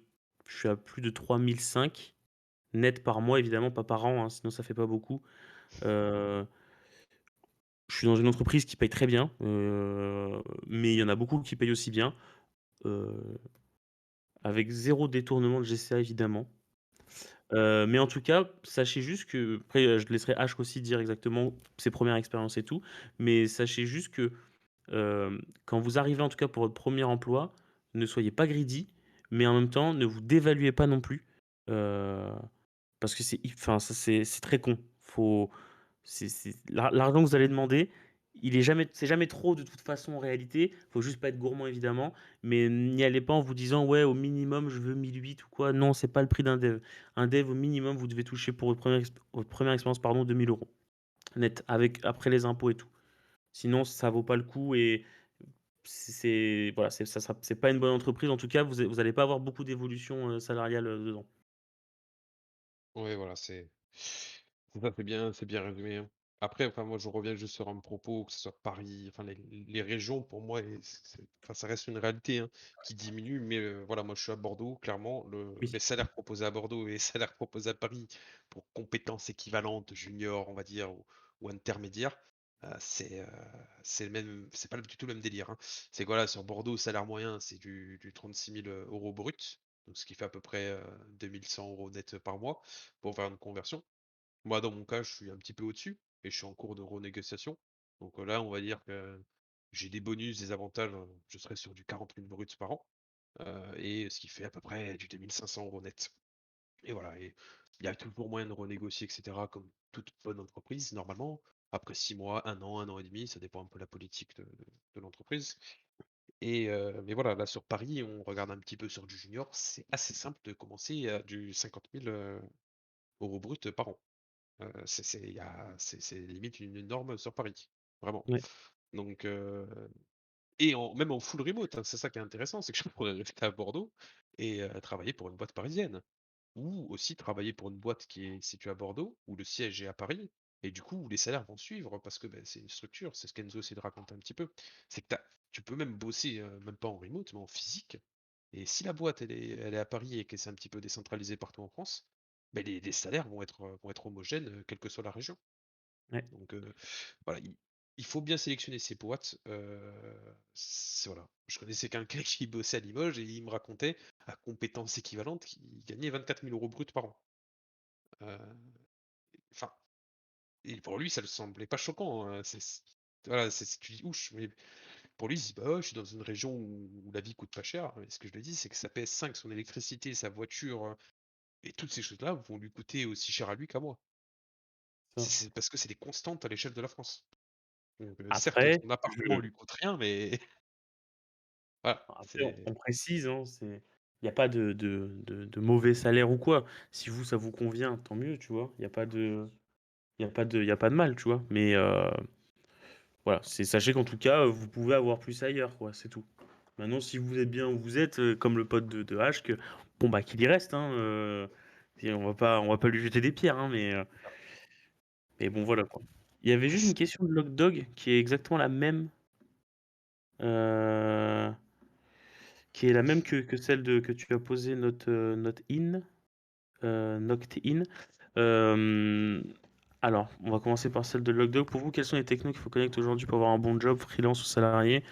3005 net par mois, évidemment, pas par an, hein, sinon ça fait pas beaucoup. Heu, je suis dans une entreprise qui paye très bien, mais il y en a beaucoup qui payent aussi bien, heu, avec zéro détournement de GCA évidemment. Mais en tout cas, sachez juste que après, je laisserai H aussi dire exactement ses premières expériences et tout, mais sachez juste que, quand vous arrivez en tout cas pour votre premier emploi, ne soyez pas greedy, mais en même temps, ne vous dévaluez pas non plus, heu, parce que enfin ça c'est très con. L'argent que vous allez demander, c'est jamais trop de toute façon en réalité. Faut juste pas être gourmand évidemment, mais n'y allez pas en vous disant: «Ouais, au minimum je veux 1 800 ou quoi». Non, c'est pas le prix d'un dev. Un dev au minimum, vous devez toucher pour votre première expérience, pardon, 2 000 € net avec après les impôts et tout. Sinon ça vaut pas le coup et c'est voilà, c'est pas une bonne entreprise. En tout cas, vous allez pas avoir beaucoup d'évolution, salariale, dedans. ouais, voilà, c'est ça, c'est bien résumé, hein. Après, enfin, moi, je reviens juste sur un propos, que ce soit Paris, enfin, les régions, pour moi, enfin, ça reste une réalité, hein, qui diminue. Mais voilà, moi, je suis à Bordeaux, clairement, Oui, les salaires proposés à Bordeaux et les salaires proposés à Paris pour compétences équivalentes, juniors, on va dire, ou intermédiaires, c'est le même, c'est pas du tout le même délire, hein. C'est que voilà, sur Bordeaux, salaire moyen, c'est du 36 000 euros brut, donc ce qui fait à peu près 2100 € net par mois pour faire une conversion. Moi, dans mon cas, je suis un petit peu au-dessus et je suis en cours de renégociation. Donc là, on va dire que j'ai des bonus, des avantages, je serai sur du 40 000 bruts par an, et ce qui fait à peu près du 2 500 € net. Et voilà, et il y a toujours moyen de renégocier, et cetera, comme toute bonne entreprise, normalement. Après 6 mois, un an et demi, ça dépend un peu de la politique de l'entreprise. Et mais voilà, là sur Paris, on regarde un petit peu sur du junior, c'est assez simple de commencer à du 50 000 € brut par an. C'est limite une norme sur Paris, vraiment. ouais, Donc et même en full remote, hein, c'est ça qui est intéressant, c'est que je pourrais rester à Bordeaux et travailler pour une boîte parisienne. Ou aussi travailler pour une boîte qui est située à Bordeaux, où le siège est à Paris, et du coup, où les salaires vont suivre parce que, c'est une structure, c'est ce qu'Enzo essaie de raconter un petit peu. C'est que tu peux même bosser, même pas en remote, mais en physique. Et si la boîte, elle est à Paris et que c'est un petit peu décentralisé partout en France, les salaires vont être homogènes, quelle que soit la région. ouais. Donc, voilà, il faut bien sélectionner ses boîtes. Voilà. Je connaissais quelqu'un qui bossait à Limoges et il me racontait, à compétences équivalentes, qu'il gagnait 24 000 € brut par an. Euh, Enfin, et pour lui, ça ne semblait pas choquant, hein. Voilà, tu dis ouche, mais pour lui, il se dit, bah ouais, je suis dans une région où la vie coûte pas cher. Et ce que je lui dis, c'est que sa PS5, son électricité, sa voiture, et toutes ces choses-là vont lui coûter aussi cher à lui qu'à moi. Ça. C'est parce que c'est des constantes à l'échelle de la France. Donc, certes, Après, son appartement je lui coûte rien, mais voilà, après on c'est précise, hein, c'est y a pas de mauvais salaire ou quoi. Si vous, ça vous convient, tant mieux, tu vois? Il y a pas de mal, tu vois? Mais voilà, sachez qu'en tout cas, vous pouvez avoir plus ailleurs, quoi, c'est tout. Maintenant, si vous êtes bien où vous êtes, comme le pote de H, bon, bah, qu'il y reste, hein, et on va pas lui jeter des pierres, hein, mais bon, voilà, quoi. Il y avait juste une question de Lockdog qui est exactement la même, euh, qui est la même que celle que tu as posée, notre in, knocked in. Euh, alors, on va commencer par celle de Lockdog. Pour vous, quels sont les technos qu'il faut connaître aujourd'hui pour avoir un bon job, freelance ou salarié?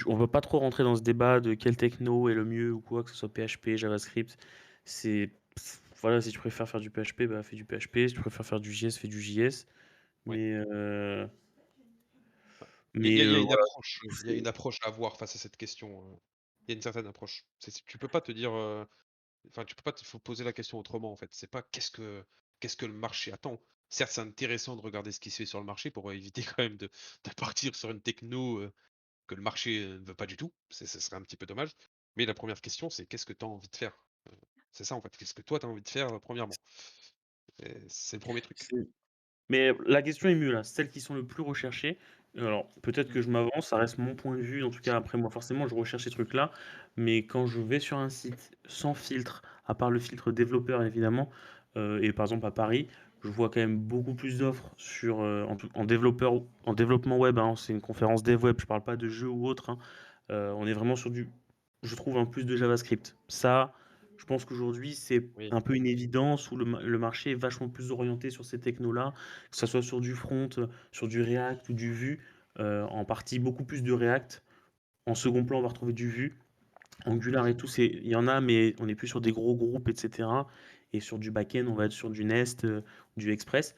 On va pas trop rentrer dans ce débat de quel techno est le mieux ou quoi, que ce soit PHP, JavaScript. C'est, voilà, si tu préfères faire du PHP, bah fais du PHP. Si tu préfères faire du JS, fais du JS. Ouais. Mais, Il y a une voilà. approche, il y a une approche à avoir face à cette question, il y a une certaine approche. Tu peux pas te dire, enfin, tu peux pas te faut poser la question autrement, en fait. C'est pas qu'est-ce que le marché attend? Certes, c'est intéressant de regarder ce qui se fait sur le marché pour éviter quand même de partir sur une techno, que le marché, ne veut pas du tout. Ce serait un petit peu dommage. Mais la première question, c'est qu'est-ce que tu as envie de faire? C'est ça, en fait. Qu'est-ce que toi, tu as envie de faire, premièrement? C'est le premier truc. C'est- Mais la question est mieux là, celles qui sont le plus recherchées. Alors, peut-être Mmh. que je m'avance, ça reste mon point de vue. En tout cas, après moi, forcément, je recherche ces trucs-là. Mais quand je vais sur un site sans filtre, à part le filtre développeur évidemment, et par exemple à Paris, je vois quand même beaucoup plus d'offres en développeur, en développement web, hein. C'est une conférence dev web, je parle pas de jeux ou autre, hein. On est vraiment sur je trouve un plus de JavaScript. Ça, je pense qu'aujourd'hui, c'est Oui. un peu une évidence où le marché est vachement plus orienté sur ces technos-là, que ce soit sur du front, sur du React ou du Vue. En partie, beaucoup plus de React. En second plan, on va retrouver du Vue. Angular et tout, il y en a, mais on est plus sur des gros groupes, etc. Et sur du back-end, on va être sur du Nest, du Express,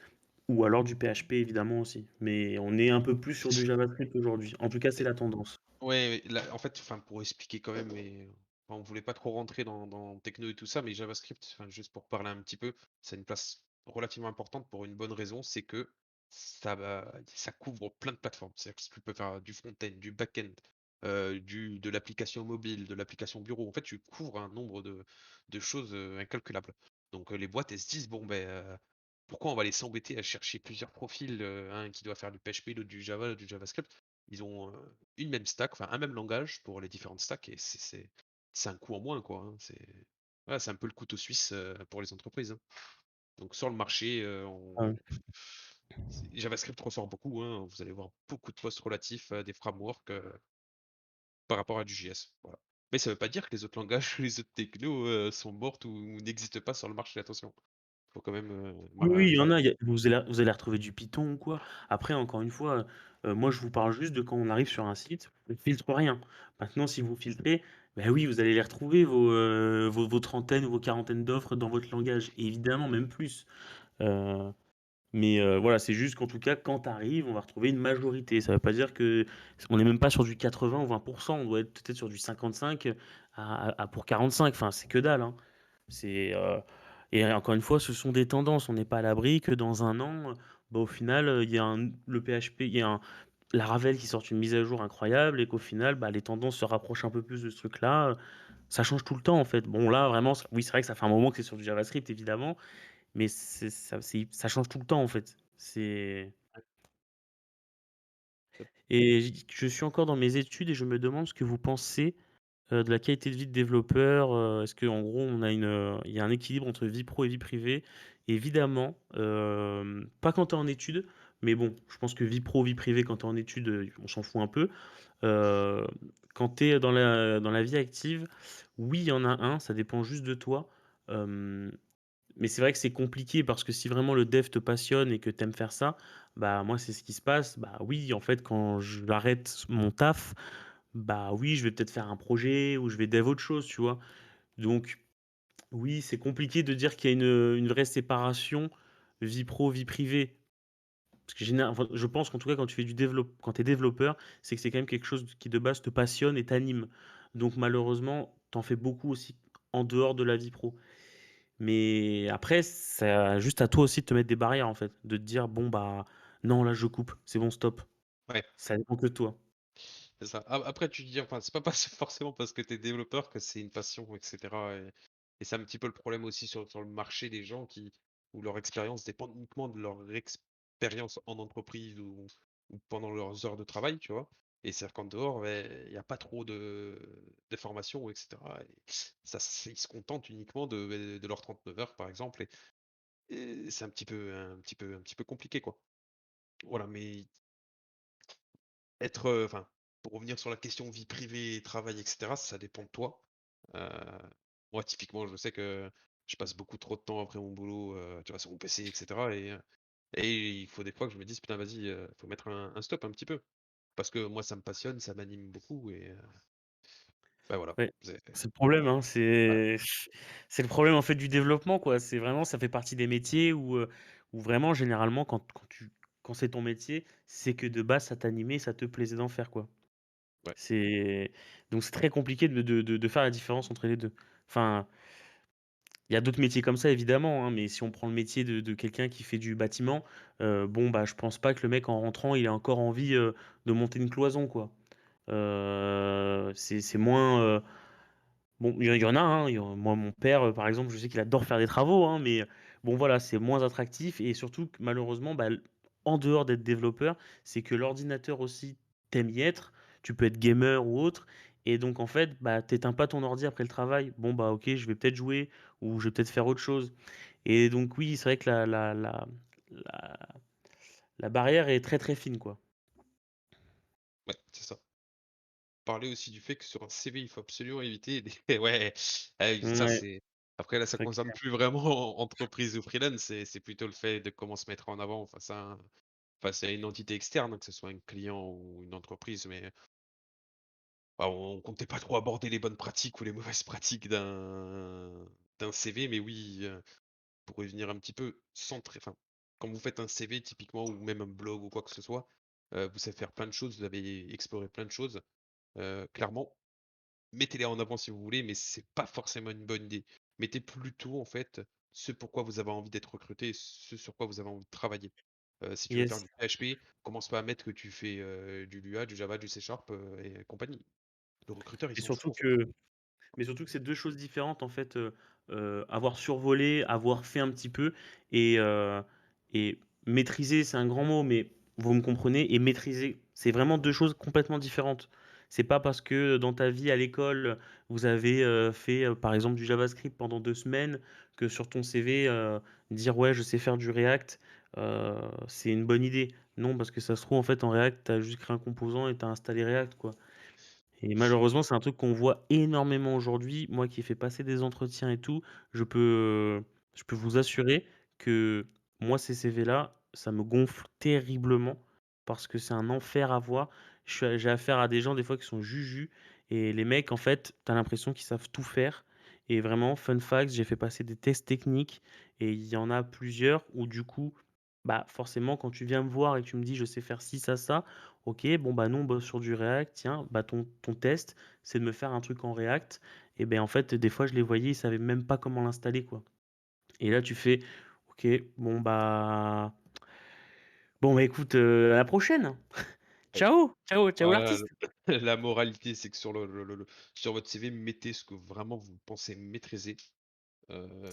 ou alors du PHP, évidemment aussi. Mais on est un peu plus sur du JavaScript aujourd'hui. En tout cas, c'est la tendance. Ouais, ouais, là, en fait, enfin, pour expliquer quand même, mais enfin, on voulait pas trop rentrer dans techno et tout ça, mais JavaScript, enfin, juste pour parler un petit peu, c'est une place relativement importante pour une bonne raison, c'est que ça couvre plein de plateformes. C'est-à-dire que tu peux faire du front-end, du back-end, de l'application mobile, de l'application bureau. En fait, tu couvres un nombre de choses incalculables. Donc les boîtes, elles se disent, bon, ben, pourquoi on va aller s'embêter à chercher plusieurs profils, un qui doit faire du PHP, l'autre du Java, l'autre du JavaScript. Ils ont une même stack, enfin un même langage pour les différentes stacks et c'est un coût en moins quoi, hein. Voilà, c'est un peu le couteau suisse, pour les entreprises, hein. Donc sur le marché, Ah ouais. JavaScript ressort beaucoup, hein. Vous allez voir beaucoup de posts relatifs à des frameworks, par rapport à du JS, voilà. Mais ça veut pas dire que les autres langages, les autres technos, sont mortes ou n'existent pas sur le marché, attention. Faut quand même, Oui, oui, il y faire en a, vous allez retrouver du Python ou quoi. Après, encore une fois, moi je vous parle juste de quand on arrive sur un site, on ne filtre rien. Maintenant, si vous filtrez, ben oui, vous allez les retrouver, vos trentaines ou vos quarantaines d'offres dans votre langage, et évidemment, même plus. Euh, mais voilà, c'est juste qu'en tout cas, quand tu arrives, on va retrouver une majorité. Ça ne veut pas dire que on n'est même pas sur du 80 ou 20%, on doit être peut-être sur du 55 pour 45. Enfin, c'est que dalle, hein. C'est, et encore une fois, ce sont des tendances. On n'est pas à l'abri que dans un an, bah, au final, il y a le PHP, il y a la Ravel qui sort une mise à jour incroyable et qu'au final, bah, les tendances se rapprochent un peu plus de ce truc-là. Ça change tout le temps, en fait. Bon, là, vraiment, oui, c'est vrai que ça fait un moment que c'est sur du JavaScript, évidemment, mais ça change tout le temps, en fait. Et je suis encore dans mes études et je me demande ce que vous pensez de la qualité de vie de développeur. Est-ce qu'en gros, il y a un équilibre entre vie pro et vie privée? Évidemment, pas quand tu es en études, mais bon, je pense que vie pro, vie privée, quand tu es en études, on s'en fout un peu. Euh, Quand tu es dans la vie active, oui, il y en a un, ça dépend juste de toi. Euh, mais c'est vrai que c'est compliqué parce que si vraiment le dev te passionne et que tu aimes faire ça, bah moi c'est ce qui se passe. Bah oui, en fait, quand j'arrête mon taf, bah oui, je vais peut-être faire un projet ou je vais dev autre chose, tu vois. Donc oui, c'est compliqué de dire qu'il y a une vraie séparation vie pro, vie privée. Parce que enfin, je pense qu'en tout cas, quand tu fais quand tu es développeur, c'est que c'est quand même quelque chose qui de base te passionne et t'anime. Donc malheureusement, t'en fais beaucoup aussi en dehors de la vie pro. Mais après, c'est juste à toi aussi de te mettre des barrières en fait, de te dire bon bah non là je coupe, c'est bon stop. ouais. Ça dépend que de toi. C'est ça. Après tu te dis enfin, c'est pas forcément parce que tu es développeur que c'est une passion et cetera et c'est un petit peu le problème aussi sur le marché des gens qui où leur expérience dépend uniquement de leur expérience en entreprise ou pendant leurs heures de travail, tu vois? Et c'est-à-dire qu'en dehors, beh, il y a pas trop de formation et cetera et ça ils se contentent uniquement de leurs 39 heures, par exemple et c'est un petit peu compliqué, quoi. Voilà, mais être, enfin, pour revenir sur la question vie privée, travail et cetera, ça dépend de toi. Heu, Moi, typiquement, je sais que je passe beaucoup trop de temps après mon boulot, tu vois, sur mon PC et cetera et il faut des fois que je me dise: «Putain, vas-y, faut mettre un stop un petit peu». Parce que moi, ça me passionne, ça m'anime beaucoup et bah, voilà, Ouais, c'est c'est le problème, hein, voilà, c'est le problème, en fait, du développement, quoi. C'est vraiment ça fait partie des métiers où vraiment généralement quand c'est ton métier, c'est que de base ça t'animait, ça te plaisait d'en faire, quoi. ouais, C'est donc c'est très compliqué de faire la différence entre les 2. Enfin, il y a d'autres métiers comme ça évidemment, hein, mais si on prend le métier de quelqu'un qui fait du bâtiment, bon, bah, je pense pas que le mec en rentrant, il ait encore envie, de monter une cloison, quoi. C'est moins, bon, il y en a, hein, moi, mon père, par exemple, je sais qu'il adore faire des travaux, hein, mais bon, voilà, c'est moins attractif et surtout que malheureusement, bah, en dehors d'être développeur, c'est que l'ordinateur aussi, t'aimes y être. Tu peux être gamer ou autre et donc en fait, bah, tu pas ton ordi après le travail. Bon, bah, OK, je vais peut-être jouer ou je vais peut-être faire autre chose et donc oui, c'est vrai que la la barrière est très, très fine, quoi. ouais, c'est ça. Parler aussi du fait que sur un CV, il faut absolument éviter des ouais, ah oui, ça Ouais, c'est après là, ça très concerne clair. plus vraiment entreprise ou freelance, c'est plutôt le fait de comment se mettre en avant face à une entité externe, que ce soit un client ou une entreprise, mais bah, on comptait pas trop aborder les bonnes pratiques ou les mauvaises pratiques d'un CV, mais oui, pour revenir un petit peu centré enfin, quand vous faites un CV typiquement ou même un blog ou quoi que ce soit, vous savez faire plein de choses, vous avez exploré plein de choses, clairement mettez-les en avant si vous voulez, mais c'est pas forcément une bonne idée. Mettez plutôt, en fait, ce pourquoi vous avez envie d'être recruté, ce sur quoi vous avez envie de travailler. Si tu veux faire Yes du PHP, commence pas à mettre que tu fais, du Lua, du Java, du C# et compagnie. Le recruteur, il et s'en fout, surtout en fait. que Mais surtout que c'est 2 choses différentes en fait, avoir survolé, avoir fait un petit peu et heu et maîtriser, c'est un grand mot, mais vous me comprenez et maîtriser, c'est vraiment 2 choses complètement différentes. C'est pas parce que dans ta vie à l'école, vous avez, fait, par exemple du JavaScript pendant 2 semaines que sur ton CV, dire: «Ouais, je sais faire du React», c'est une bonne idée. Non, parce que ça se trouve en fait en React, tu as juste créé un composant et tu as installé React, quoi. Et malheureusement, c'est un truc qu'on voit énormément aujourd'hui. Moi qui ai fait passer des entretiens et tout, je peux vous assurer que moi, ces CV-là, ça me gonfle terriblement parce que c'est un enfer à voir. J'ai affaire à des gens des fois qui sont juju et les mecs, en fait, tu as l'impression qu'ils savent tout faire. Et vraiment, fun fact, j'ai fait passer des tests techniques et il y en a plusieurs où du coup, bah forcément, quand tu viens me voir et que tu me dis je sais faire ci, ça, OK, bon, bah, nous, on bosse sur du React. Tiens, bah, ton test, c'est de me faire un truc en React. Et ben, en fait, des fois, je les voyais, ils savaient même pas comment l'installer, quoi. Et là, tu fais: «OK, bon, bah, écoute, à la prochaine. Ouais. Ciao, ciao, ciao Voilà, l'artiste». la moralité, c'est que sur sur votre CV, mettez ce que vraiment vous pensez maîtriser.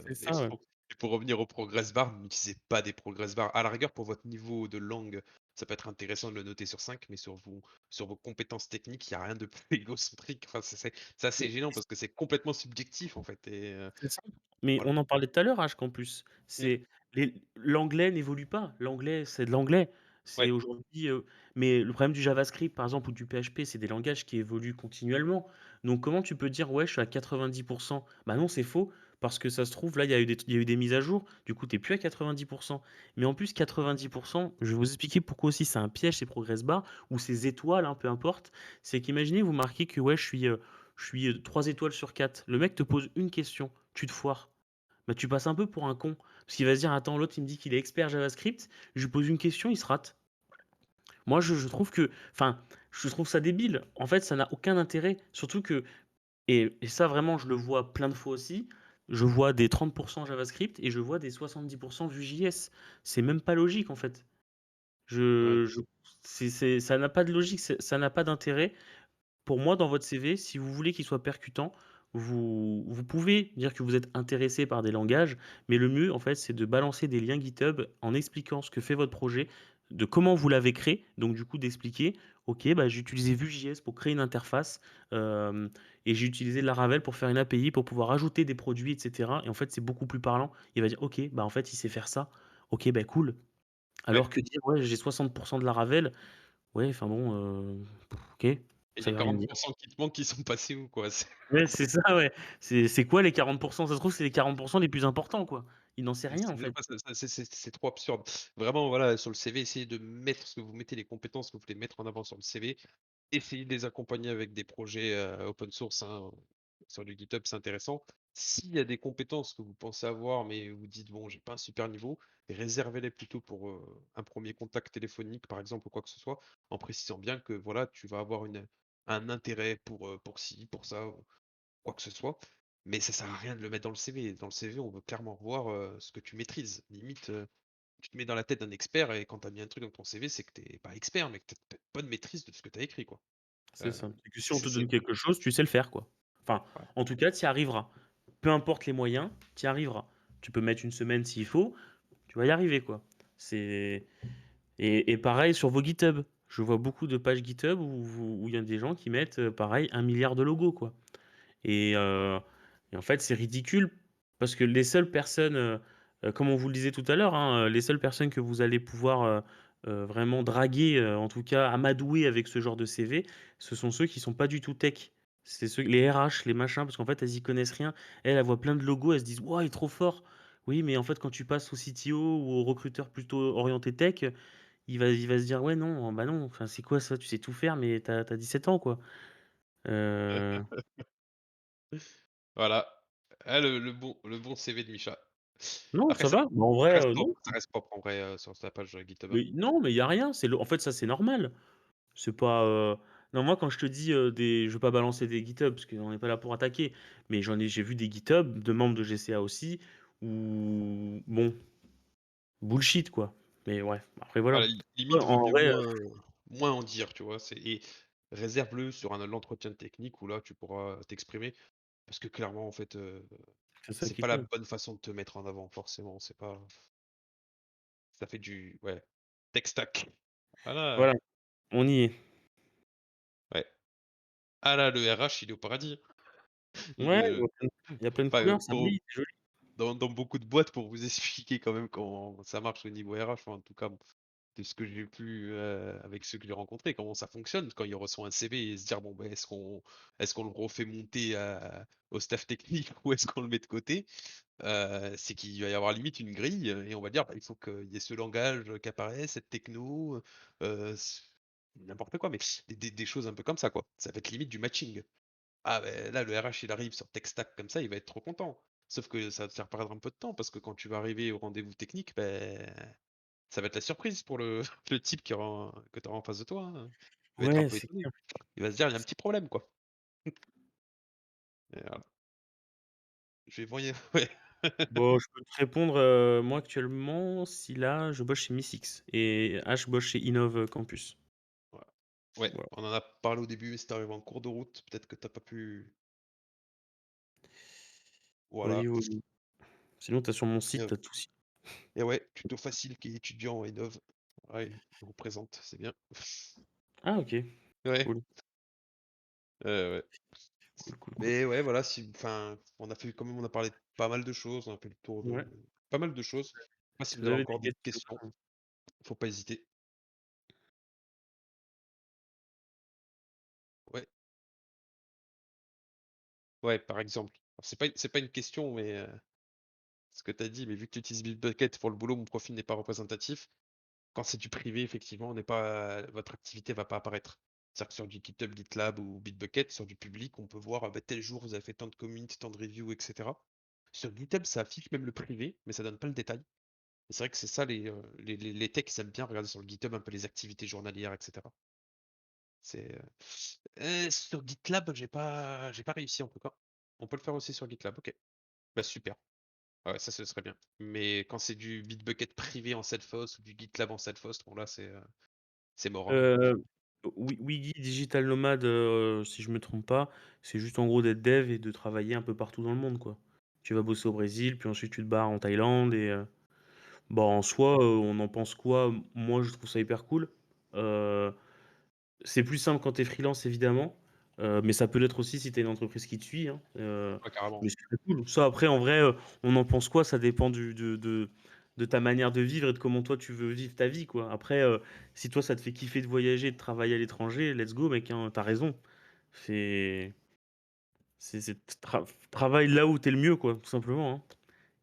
C'est Et ça, ouais. pour revenir au progress bar, n'utilisez pas des progress bars. À la rigueur, pour votre niveau de langue, ça peut être intéressant de le noter sur 5, mais sur vos compétences techniques, il y a rien de plus égocentrique. Enfin, c'est assez Mais gênant parce que c'est complètement subjectif, en fait et c'est ça. Mais voilà. on en parlait tout à l'heure, H Campus. Mmh. L'anglais n'évolue pas. L'anglais, c'est de l'anglais. C'est Ouais, aujourd'hui, mais le problème du JavaScript, par exemple, ou du PHP, c'est des langages qui évoluent continuellement. Donc comment tu peux dire: «Ouais, je suis à 90». Bah non, c'est faux, parce que ça se trouve, là, il y a eu des mises à jour. Du coup, tu es plus à 90. Mais en plus, 90, je vais vous expliquer pourquoi aussi c'est un piège, ces progress bars ou ces étoiles, hein, peu importe. C'est qu'imaginez, vous marquez que, ouais, je suis, 3 étoiles sur 4. Le mec te pose une question, tu te foires. Bah, tu passes un peu pour un con. Parce qu'il va se dire: «Attends, l'autre, il me dit qu'il est expert JavaScript, je lui pose une question, il se rate». Moi, je trouve que enfin, je trouve ça débile. En fait, ça n'a aucun intérêt. Surtout que et ça vraiment, je le vois plein de fois aussi, je vois des 30 JavaScript et je vois des 70 Vue.js. C'est même pas logique, en fait. Ouais, Je c'est ça n'a pas de logique, ça n'a pas d'intérêt. Pour moi, dans votre CV, si vous voulez qu'il soit percutant, vous pouvez dire que vous êtes intéressé par des langages, mais le mieux, en fait, c'est de balancer des liens GitHub en expliquant ce que fait votre projet, de comment vous l'avez créé. Donc, du coup, d'expliquer, OK, bah, j'ai utilisé Vue.js pour créer une interface, hem et j'ai utilisé Laravel pour faire une API pour pouvoir ajouter des produits, et cetera. Et en fait, c'est beaucoup plus parlant. Il va dire: «OK, bah, en fait, il sait faire ça. OK, bah, cool». ouais. Alors que dire: «Ouais, j'ai 60 de Laravel», ouais, enfin bon, OK, Et ça les veut rien dire. 40 qui te manquent, ils sont passés où, quoi? C'est Ouais, c'est ça, ouais. C'est quoi les 40? Ça se trouve, c'est les 40 les plus importants, quoi. Il n'en sait rien, en c'est même fait. pas ça, c'est trop absurde. Vraiment, voilà, sur le CV, essayez de mettre ce que vous mettez, les compétences que vous voulez mettre en avant sur le CV. Essayez de les accompagner avec des projets, open source, hein, sur du GitHub, c'est intéressant. S'il y a des compétences que vous pensez avoir, mais vous dites: «Bon, j'ai pas un super niveau», réservez-les plutôt pour, un premier contact téléphonique, par exemple, ou quoi que ce soit, en précisant bien que, voilà, tu vas avoir un intérêt pour ci, pour ça, ou quoi que ce soit. Mais ça sert à rien de le mettre dans le CV. Dans le CV, on veut clairement voir, ce que tu maîtrises. Limite, tu te mets dans la tête d'un expert et quand tu as mis un truc dans ton CV, c'est que tu pas expert, mais que tu as bonne maîtrise de ce que tu as écrit, quoi. C'est Heu, ça. C'est que si on te c'est donne quelque chose, tu sais le faire, quoi. Enfin, voilà. en tout cas, tu y arriveras. Peu importe les moyens, tu y arriveras. Tu peux mettre une semaine s'il faut, tu vas y arriver, quoi. C'est et pareil sur vos GitHub. Je vois beaucoup de pages GitHub où il y a des gens qui mettent, pareil, 1 milliard de logos, quoi. Et, et en fait, c'est ridicule parce que les seules personnes, comme on vous le disait tout à l'heure, hein, les seules personnes que vous allez pouvoir vraiment draguer, en tout cas amadouer avec ce genre de CV, ce sont ceux qui sont pas du tout tech. C'est ceux, les RH, les machins, parce qu'en fait, elles y connaissent rien. Elles voient plein de logos, elles se disent: «Waouh, il est trop fort». Oui, mais en fait, quand tu passes au CTO ou au recruteur plutôt orienté tech, il va se dire: «Ouais, non, bah non, enfin, c'est quoi ça? Tu sais tout faire, mais t'as 17 ans, quoi». Euh, Voilà. Ah, le bon CV de Micha. Non, Après ça ça va. Bah, en vrai, non. ça reste propre en vrai, sur sa page, GitHub, hein. Mais non, mais il y a rien, en fait, ça, c'est normal. C'est pas, non, moi, quand je te dis, des je veux pas balancer des GitHub parce qu'on n'est pas là pour attaquer, mais j'ai vu des GitHub de membres de GCA aussi où bon, bullshit, quoi. Mais ouais, après Voilà, voilà. Ouais, limite, vaut en mieux vrai, moins en dire, tu vois? Et réserve-le sur un l'entretien technique où là, tu pourras t'exprimer. Parce que clairement, en fait, c'est ça c'est qui pas la compte. bonne façon de te mettre en avant forcément, c'est pas ça fait du ouais, tech stack. Voilà, Voilà, on y est. ouais. Ah là, le RH, il est au paradis. Il Ouais, est, il y a plein de enfin, couleurs, ça brille, c'est joli. dans beaucoup de boîtes pour vous expliquer quand même comment ça marche au niveau RH, enfin, en tout cas, de ce que j'ai pu, avec ceux que j'ai rencontrés, comment ça fonctionne quand il reçoit un CV et se dire: «Bon, ben, est-ce qu'on le refait monter au staff technique ou est-ce qu'on le met de côté?» C'est qu'il va y avoir limite une grille, et on va dire: «Bah, il faut qu'il y ait ce langage, qui apparaisse, cette techno», s n'importe quoi, mais des choses un peu comme ça, quoi. Ça va être limite du matching. Ah beh, là, le RH, il arrive sur tech stack comme ça, il va être trop content. Sauf que ça va te faire perdre un peu de temps parce que quand tu vas arriver au rendez-vous technique, ben, ça va être la surprise pour le le type que tu auras en face de toi, hein. Il va être un Ouais, peu c'est étonné. clair. Il va se dire: «Il y a un petit problème, quoi». Et voilà. Je vais voyer ouais. Bon, je peux te répondre, moi, actuellement, si là, je bosse chez Missix et H bosse chez Innov Campus. Voilà. Ouais, Voilà. on en a parlé au début, mais c'est arrivé en cours de route. Peut-être que tu as pas pu voilà. Oui, oui, oui. Sinon, tu as sur mon Et site, tu as tout si. et ouais, tuto facile qui est étudiant en Innov. Ouais, il vous présente, c'est bien. Ah, OK, Ouais, cool, ouais. cool, cool, cool. Mais ouais, voilà, si enfin, on a fait quand même on a parlé de pas mal de choses, on a fait le tour Ouais, de pas mal de choses. Moi, si si vous vous avez avez encore des d'autres questions, questions, faut pas hésiter. Ouais, ouais, par exemple. Alors c'est pas une question, mais ce que tu as dit, mais vu que tu utilises Bitbucket pour le boulot, mon profil n'est pas représentatif. Quand c'est du privé, effectivement, on n'est pas votre activité va pas apparaître. C'est-à-dire que sur du GitHub, GitLab ou Bitbucket, sur du public, on peut voir, bah, tel jour, vous avez fait tant de commits, tant de reviews, et cetera. Sur GitHub, ça affiche même le privé, mais ça donne pas le détail. Et c'est vrai que c'est ça les techs, ils aiment bien regarder sur le GitHub un peu les activités journalières, et cetera. C'est, sur GitLab, j'ai pas réussi en tout cas. On peut le faire aussi sur GitLab, OK. Bah, super. Ouais, ça, ce serait bien. Mais quand c'est du Bitbucket privé en Self-host ou du GitLab en Self-host, bon là, c'est mort, hein. Heu, Wiggy Digital Nomade, si je me trompe pas, c'est juste en gros d'être dev et de travailler un peu partout dans le monde, quoi. Tu vas bosser au Brésil, puis ensuite tu te barres en Thaïlande et bah, en soi, on en pense quoi? Moi, je trouve ça hyper cool. Heu, c'est plus simple quand tu es freelance évidemment, mais ça peut l'être aussi si tu as une entreprise qui te suit, hein, Ouais, carrément. mais c'est très cool. Ça après en vrai, on en pense quoi? Ça dépend de ta manière de vivre et de comment toi tu veux vivre ta vie, quoi. Après, si toi ça te fait kiffer de voyager, de travailler à l'étranger, let's go mec, hein, tu raison. C'est travaille là où tu es le mieux, quoi, tout simplement, hein.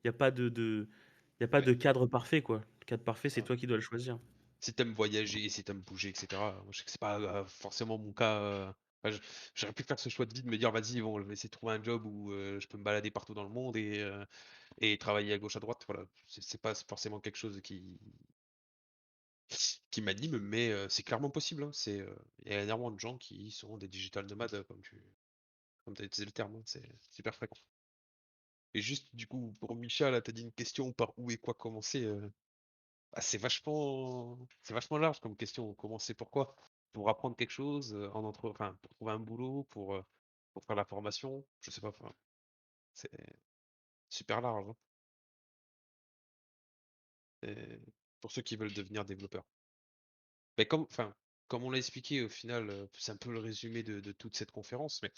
Il y a pas y a pas Ouais. de cadre parfait, quoi. Le cadre parfait, c'est Ah. toi qui dois le choisir. Si t'aimes voyager, si t'aimes bouger, et cetera, moi, je sais que c'est pas, forcément mon cas, enfin, j'aurais pu faire ce choix de vie de me dire: «Vas-y, bon, je vais essayer de trouver un job où, je peux me balader partout dans le monde et travailler à gauche, à droite». Voilà, c'est pas forcément quelque chose qui m'anime, mais c'est clairement possible, hein. Il y a énormément de gens qui sont des digital nomades, comme tu as utilisé le terme, hein, c'est super fréquent. Et juste, du coup, pour Micha, là, tu as dit une question: «Par où et quoi commencer?» Bah, c'est vachement large comme question. Commencer pourquoi? Pour apprendre quelque chose, enfin, pour trouver un boulot, pour faire la formation? Je sais pas, enfin, c'est super large, hein. Et pour ceux qui veulent devenir développeurs. Mais comme on l'a expliqué au final, c'est un peu le résumé de toute cette conférence, mais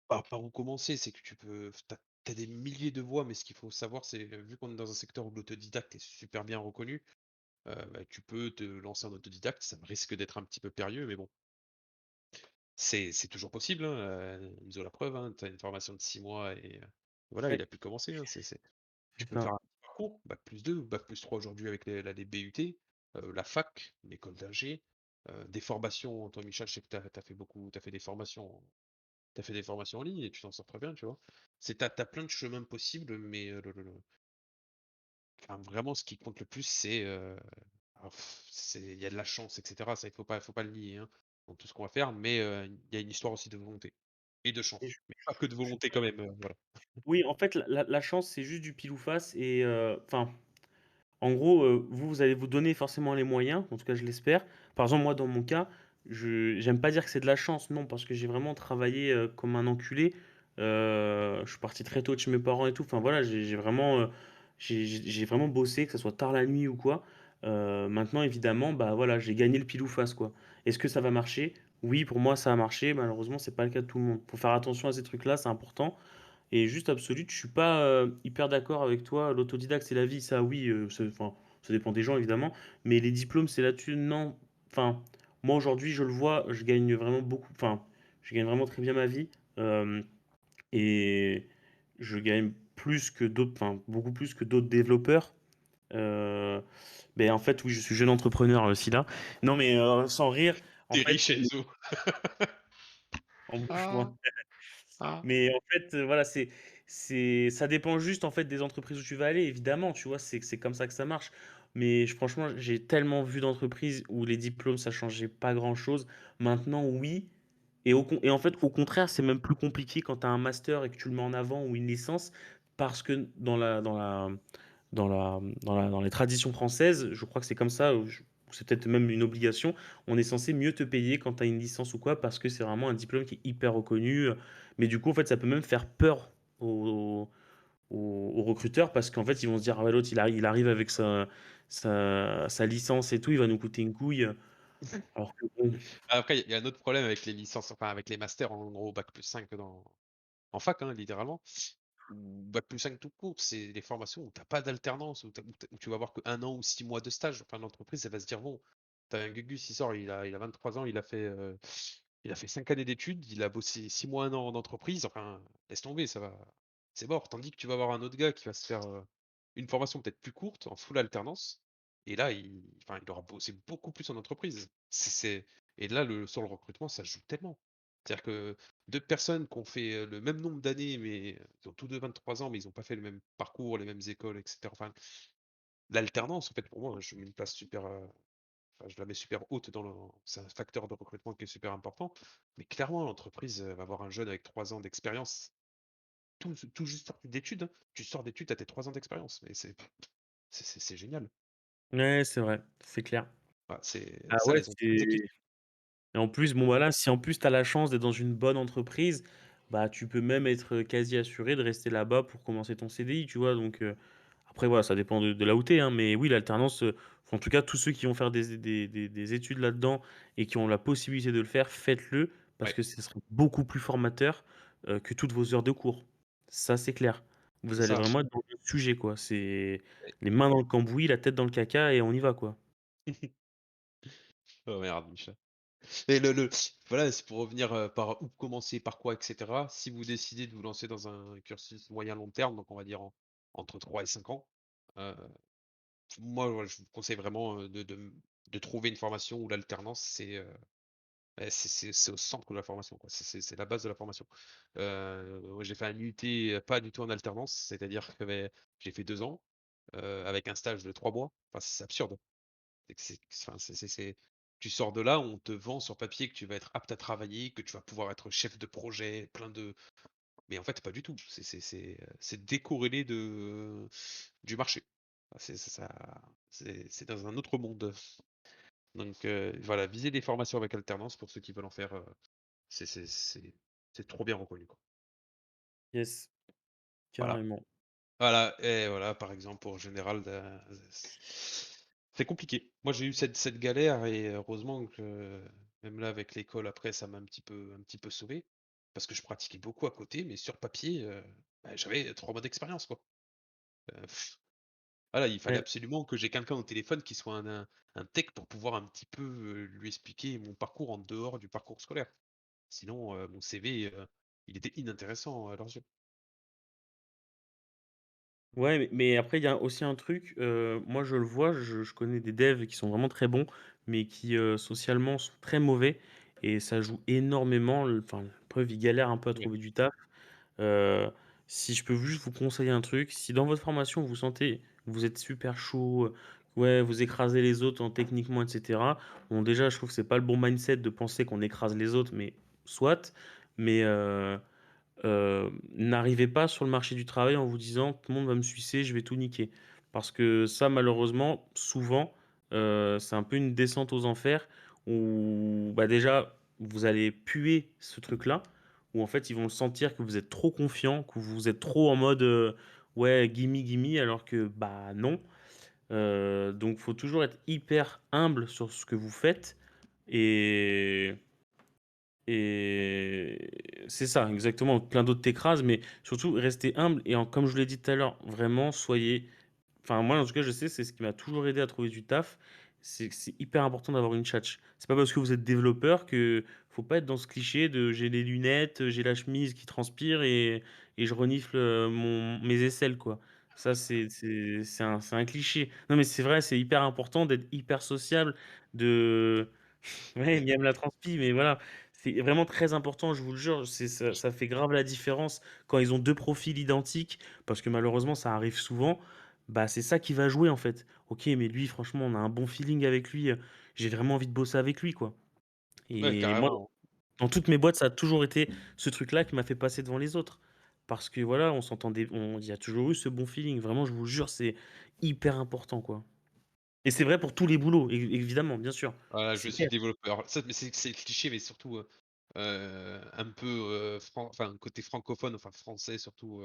par où commencer? C'est que tu as des milliers de voies, mais ce qu'il faut savoir, c'est, vu qu'on est dans un secteur où l'autodidacte est super bien reconnu, bah, tu peux te lancer en autodidacte. Ça risque d'être un petit peu périlleux, mais bon, c'est toujours possible, hein, ils ont la preuve, hein. Tu as une formation de 6 mois et voilà, Ouais, il a pu commencer, hein. Tu c'est peux ça. faire un parcours, bac+2 ou bac+3 aujourd'hui avec les BUT, la fac, l'école d'ingé, des formations. Toi, Michel, je sais que tu fait des formations en ligne et tu t'en sors très bien, tu vois? Tu plein de chemins possibles, mais enfin, vraiment, ce qui compte le plus, alors il y a de la chance, et cetera. Ça, il faut pas le nier, hein, dans tout ce qu'on va faire, mais il y a une histoire aussi de volonté et de Et chance, mais pas que de volonté quand même, voilà. oui, en fait, la chance, c'est juste du pile ou face et enfin, en gros, vous allez vous donner forcément les moyens, en tout cas je l'espère. Par exemple, moi dans mon cas, je j'aime pas dire que c'est de la chance, non, parce que j'ai vraiment travaillé, comme un enculé. Je suis parti très tôt de chez mes parents et tout. Enfin voilà, j'ai vraiment, j'ai vraiment bossé, que ça soit tard la nuit ou quoi. Maintenant évidemment, bah, voilà, j'ai gagné le pile ou face, quoi. Est-ce que ça va marcher? Oui, pour moi ça a marché. Malheureusement, c'est pas le cas de tout le monde. Faut faire attention à ces trucs-là, c'est important. Et juste absolu, je suis pas hyper d'accord avec toi. L'autodidacte, c'est la vie, ça oui, enfin, ça dépend des gens évidemment. Mais les diplômes, c'est là-dessus, non. Enfin, moi aujourd'hui, je le vois, je gagne vraiment beaucoup. Enfin, je gagne vraiment très bien ma vie. Et je gagne plus que d'autres, enfin, beaucoup plus que d'autres développeurs. Euh, mais en fait, oui, je suis jeune entrepreneur aussi là. Non, mais sans rire, en Tu fait, riche, Enzo. en bouche, Ah! Ah! mais en fait, voilà, ça dépend juste en fait des entreprises où tu vas aller, évidemment, tu vois, c'est comme ça que ça marche. Mais franchement, j'ai tellement vu d'entreprises où les diplômes, ça changeait pas grand-chose. Maintenant, oui. Et en fait, au contraire, c'est même plus compliqué quand tu as un master et que tu le mets en avant ou une licence, parce que dans les traditions françaises, je crois que c'est comme ça, ou c'est peut-être même une obligation, on est censé mieux te payer quand tu as une licence ou quoi, parce que c'est vraiment un diplôme qui est hyper reconnu. Mais du coup, en fait, ça peut même faire peur aux recruteurs, parce qu'en fait, ils vont se dire, ah ouais, l'autre, il arrive avec sa licence et tout, il va nous coûter une couille. Alors que bon, Après, il y a un autre problème avec les licences, enfin avec les masters, en gros bac+5 en fac, hein, littéralement, ou bac+5 tout court. C'est des formations où tu pas d'alternance, où tu vas avoir que 1 an ou 6 mois de stage. Enfin, l'entreprise, elle va se dire: «Bon, tu as un Gugus, il sort, il a 23 ans, il a fait 5 années d'études, il a bossé 6 mois, 1 an en entreprise». Enfin, laisse tomber, c'est mort. Tandis que tu vas avoir un autre gars qui va se faire, une formation peut-être plus courte, en full alternance, et là, il aura bossé beaucoup plus en entreprise. Et là, sur le recrutement, ça joue tellement. C'est-à-dire que 2 personnes qui ont fait, le même nombre d'années, mais qui ont tous 2 23 ans, mais ils ont pas fait le même parcours, les mêmes écoles, et cetera. Enfin, l'alternance, en fait, pour moi, je mets une place super, enfin, je la mets super haute c'est un facteur de recrutement qui est super important. Mais clairement, l'entreprise, va avoir un jeune avec 3 ans d'expérience tout juste sorti d'études, hein. Tu sors d'études, tu as tes 3 ans d'expérience, mais c'est génial. Ouais, c'est vrai, c'est clair. Bah, c'est Ah ça ouais, les entreprises c'est écoutent. et en plus, bon, voilà, si en plus tu as la chance d'être dans une bonne entreprise, bah, tu peux même être, quasi assuré de rester là-bas pour commencer ton CDI, tu vois? Donc après voilà, ça dépend de là où tu es, hein, mais oui, l'alternance, en tout cas, tous ceux qui vont faire des études là-dedans et qui ont la possibilité de le faire, faites-le parce Ouais, que ce serait beaucoup plus formateur, que toutes vos heures de cours. Ça, c'est clair. Vous c'est allez ça. vraiment être dans le sujet, quoi. C'est Ouais. les mains dans le cambouis, la tête dans le caca et on y va, quoi. Oh merde, Michel. Et le voilà, c'est pour revenir, par où commencer, par quoi et cetera. Si vous décidez de vous lancer dans un cursus moyen long terme, donc on va dire entre 3 et 5 ans, heu, moi, ouais, je vous conseille vraiment, de trouver une formation où l'alternance, c'est au centre de la formation, quoi. C'est la base de la formation. Moi, j'ai fait un UT, pas du tout en alternance, c'est-à-dire que, j'ai fait 2 ans, avec un stage de 3 mois. Enfin, c'est absurde. Enfin, tu sors de là, on te vend sur papier que tu vas être apte à travailler, que tu vas pouvoir être chef de projet, plein de mais en fait, pas du tout. C'est décorrélé du marché. Ah, c'est ça c'est dans un autre monde. Donc voilà, viser des formations avec alternance pour ceux qui veulent en faire, c'est c'est c'est c'est trop bien reconnu, quoi. Yes, Voilà. carrément. Voilà et voilà, par exemple, pour Général, c'est compliqué. Moi, j'ai eu cette galère et heureusement que même là, avec l'école, après, ça m'a un petit peu sauvé parce que je pratiquais beaucoup à côté, mais sur papier, j'avais 3 mois d'expérience, quoi. Heu, voilà, il fallait Ouais. absolument que j'ai quelqu'un au téléphone qui soit un tech pour pouvoir un petit peu, lui expliquer mon parcours en dehors du parcours scolaire. Sinon, mon CV, il était inintéressant à leurs yeux. Ouais, mais après, il y a aussi un truc, moi je le vois, je connais des devs qui sont vraiment très bons, mais qui, socialement sont très mauvais et ça joue énormément, enfin, la preuve, ils galèrent un peu à Ouais. trouver du taf. Heu, Si je peux juste vous conseiller un truc, si dans votre formation vous sentez que vous êtes super chaud, ouais, vous écrasez les autres en techniquement et cetera. Bon déjà, je trouve que c'est pas le bon mindset de penser qu'on écrase les autres, mais soit, mais n'arrivez pas sur le marché du travail en vous disant: «Tout le monde va me sucer, je vais tout niquer». Parce que ça, malheureusement, souvent, c'est un peu une descente aux enfers où, bah, déjà, vous allez puer ce truc-là, où en fait, ils vont sentir que vous êtes trop confiant, que vous êtes trop en mode, «Ouais, gimme, gimme», alors que, bah, non. Donc faut toujours être hyper humble sur ce que vous faites et c'est ça, exactement. Plein d'autres t'écrasent, mais surtout restez humble et comme je vous l'ai dit tout à l'heure, vraiment soyez enfin moi en tout cas je sais, c'est ce qui m'a toujours aidé à trouver du taf, c'est que c'est hyper important d'avoir une tchatche. C'est pas parce que vous êtes développeur que faut pas être dans ce cliché de j'ai les lunettes, j'ai la chemise qui transpire et je renifle, mes aisselles quoi. Ça c'est un cliché. Non mais c'est vrai, c'est hyper important d'être hyper sociable, de ouais, Miam la transpi, mais voilà, c'est vraiment très important, je vous le jure, ça fait grave la différence quand ils ont 2 profils identiques, parce que malheureusement ça arrive souvent, bah, c'est ça qui va jouer en fait. OK, mais lui franchement on a un bon feeling avec lui, j'ai vraiment envie de bosser avec lui, quoi. Ouais, Et moi, carrément. dans toutes mes boîtes, ça a toujours été ce truc-là qui m'a fait passer devant les autres. Parce que voilà, on s'entendait il y a toujours eu ce bon feeling, vraiment je vous jure, c'est hyper important, quoi. Et c'est vrai pour tous les boulots, évidemment, bien sûr. Voilà, je C'est suis clair. développeur. Ça, mais c'est le cliché, mais surtout, un peu, enfin, côté francophone, enfin français surtout,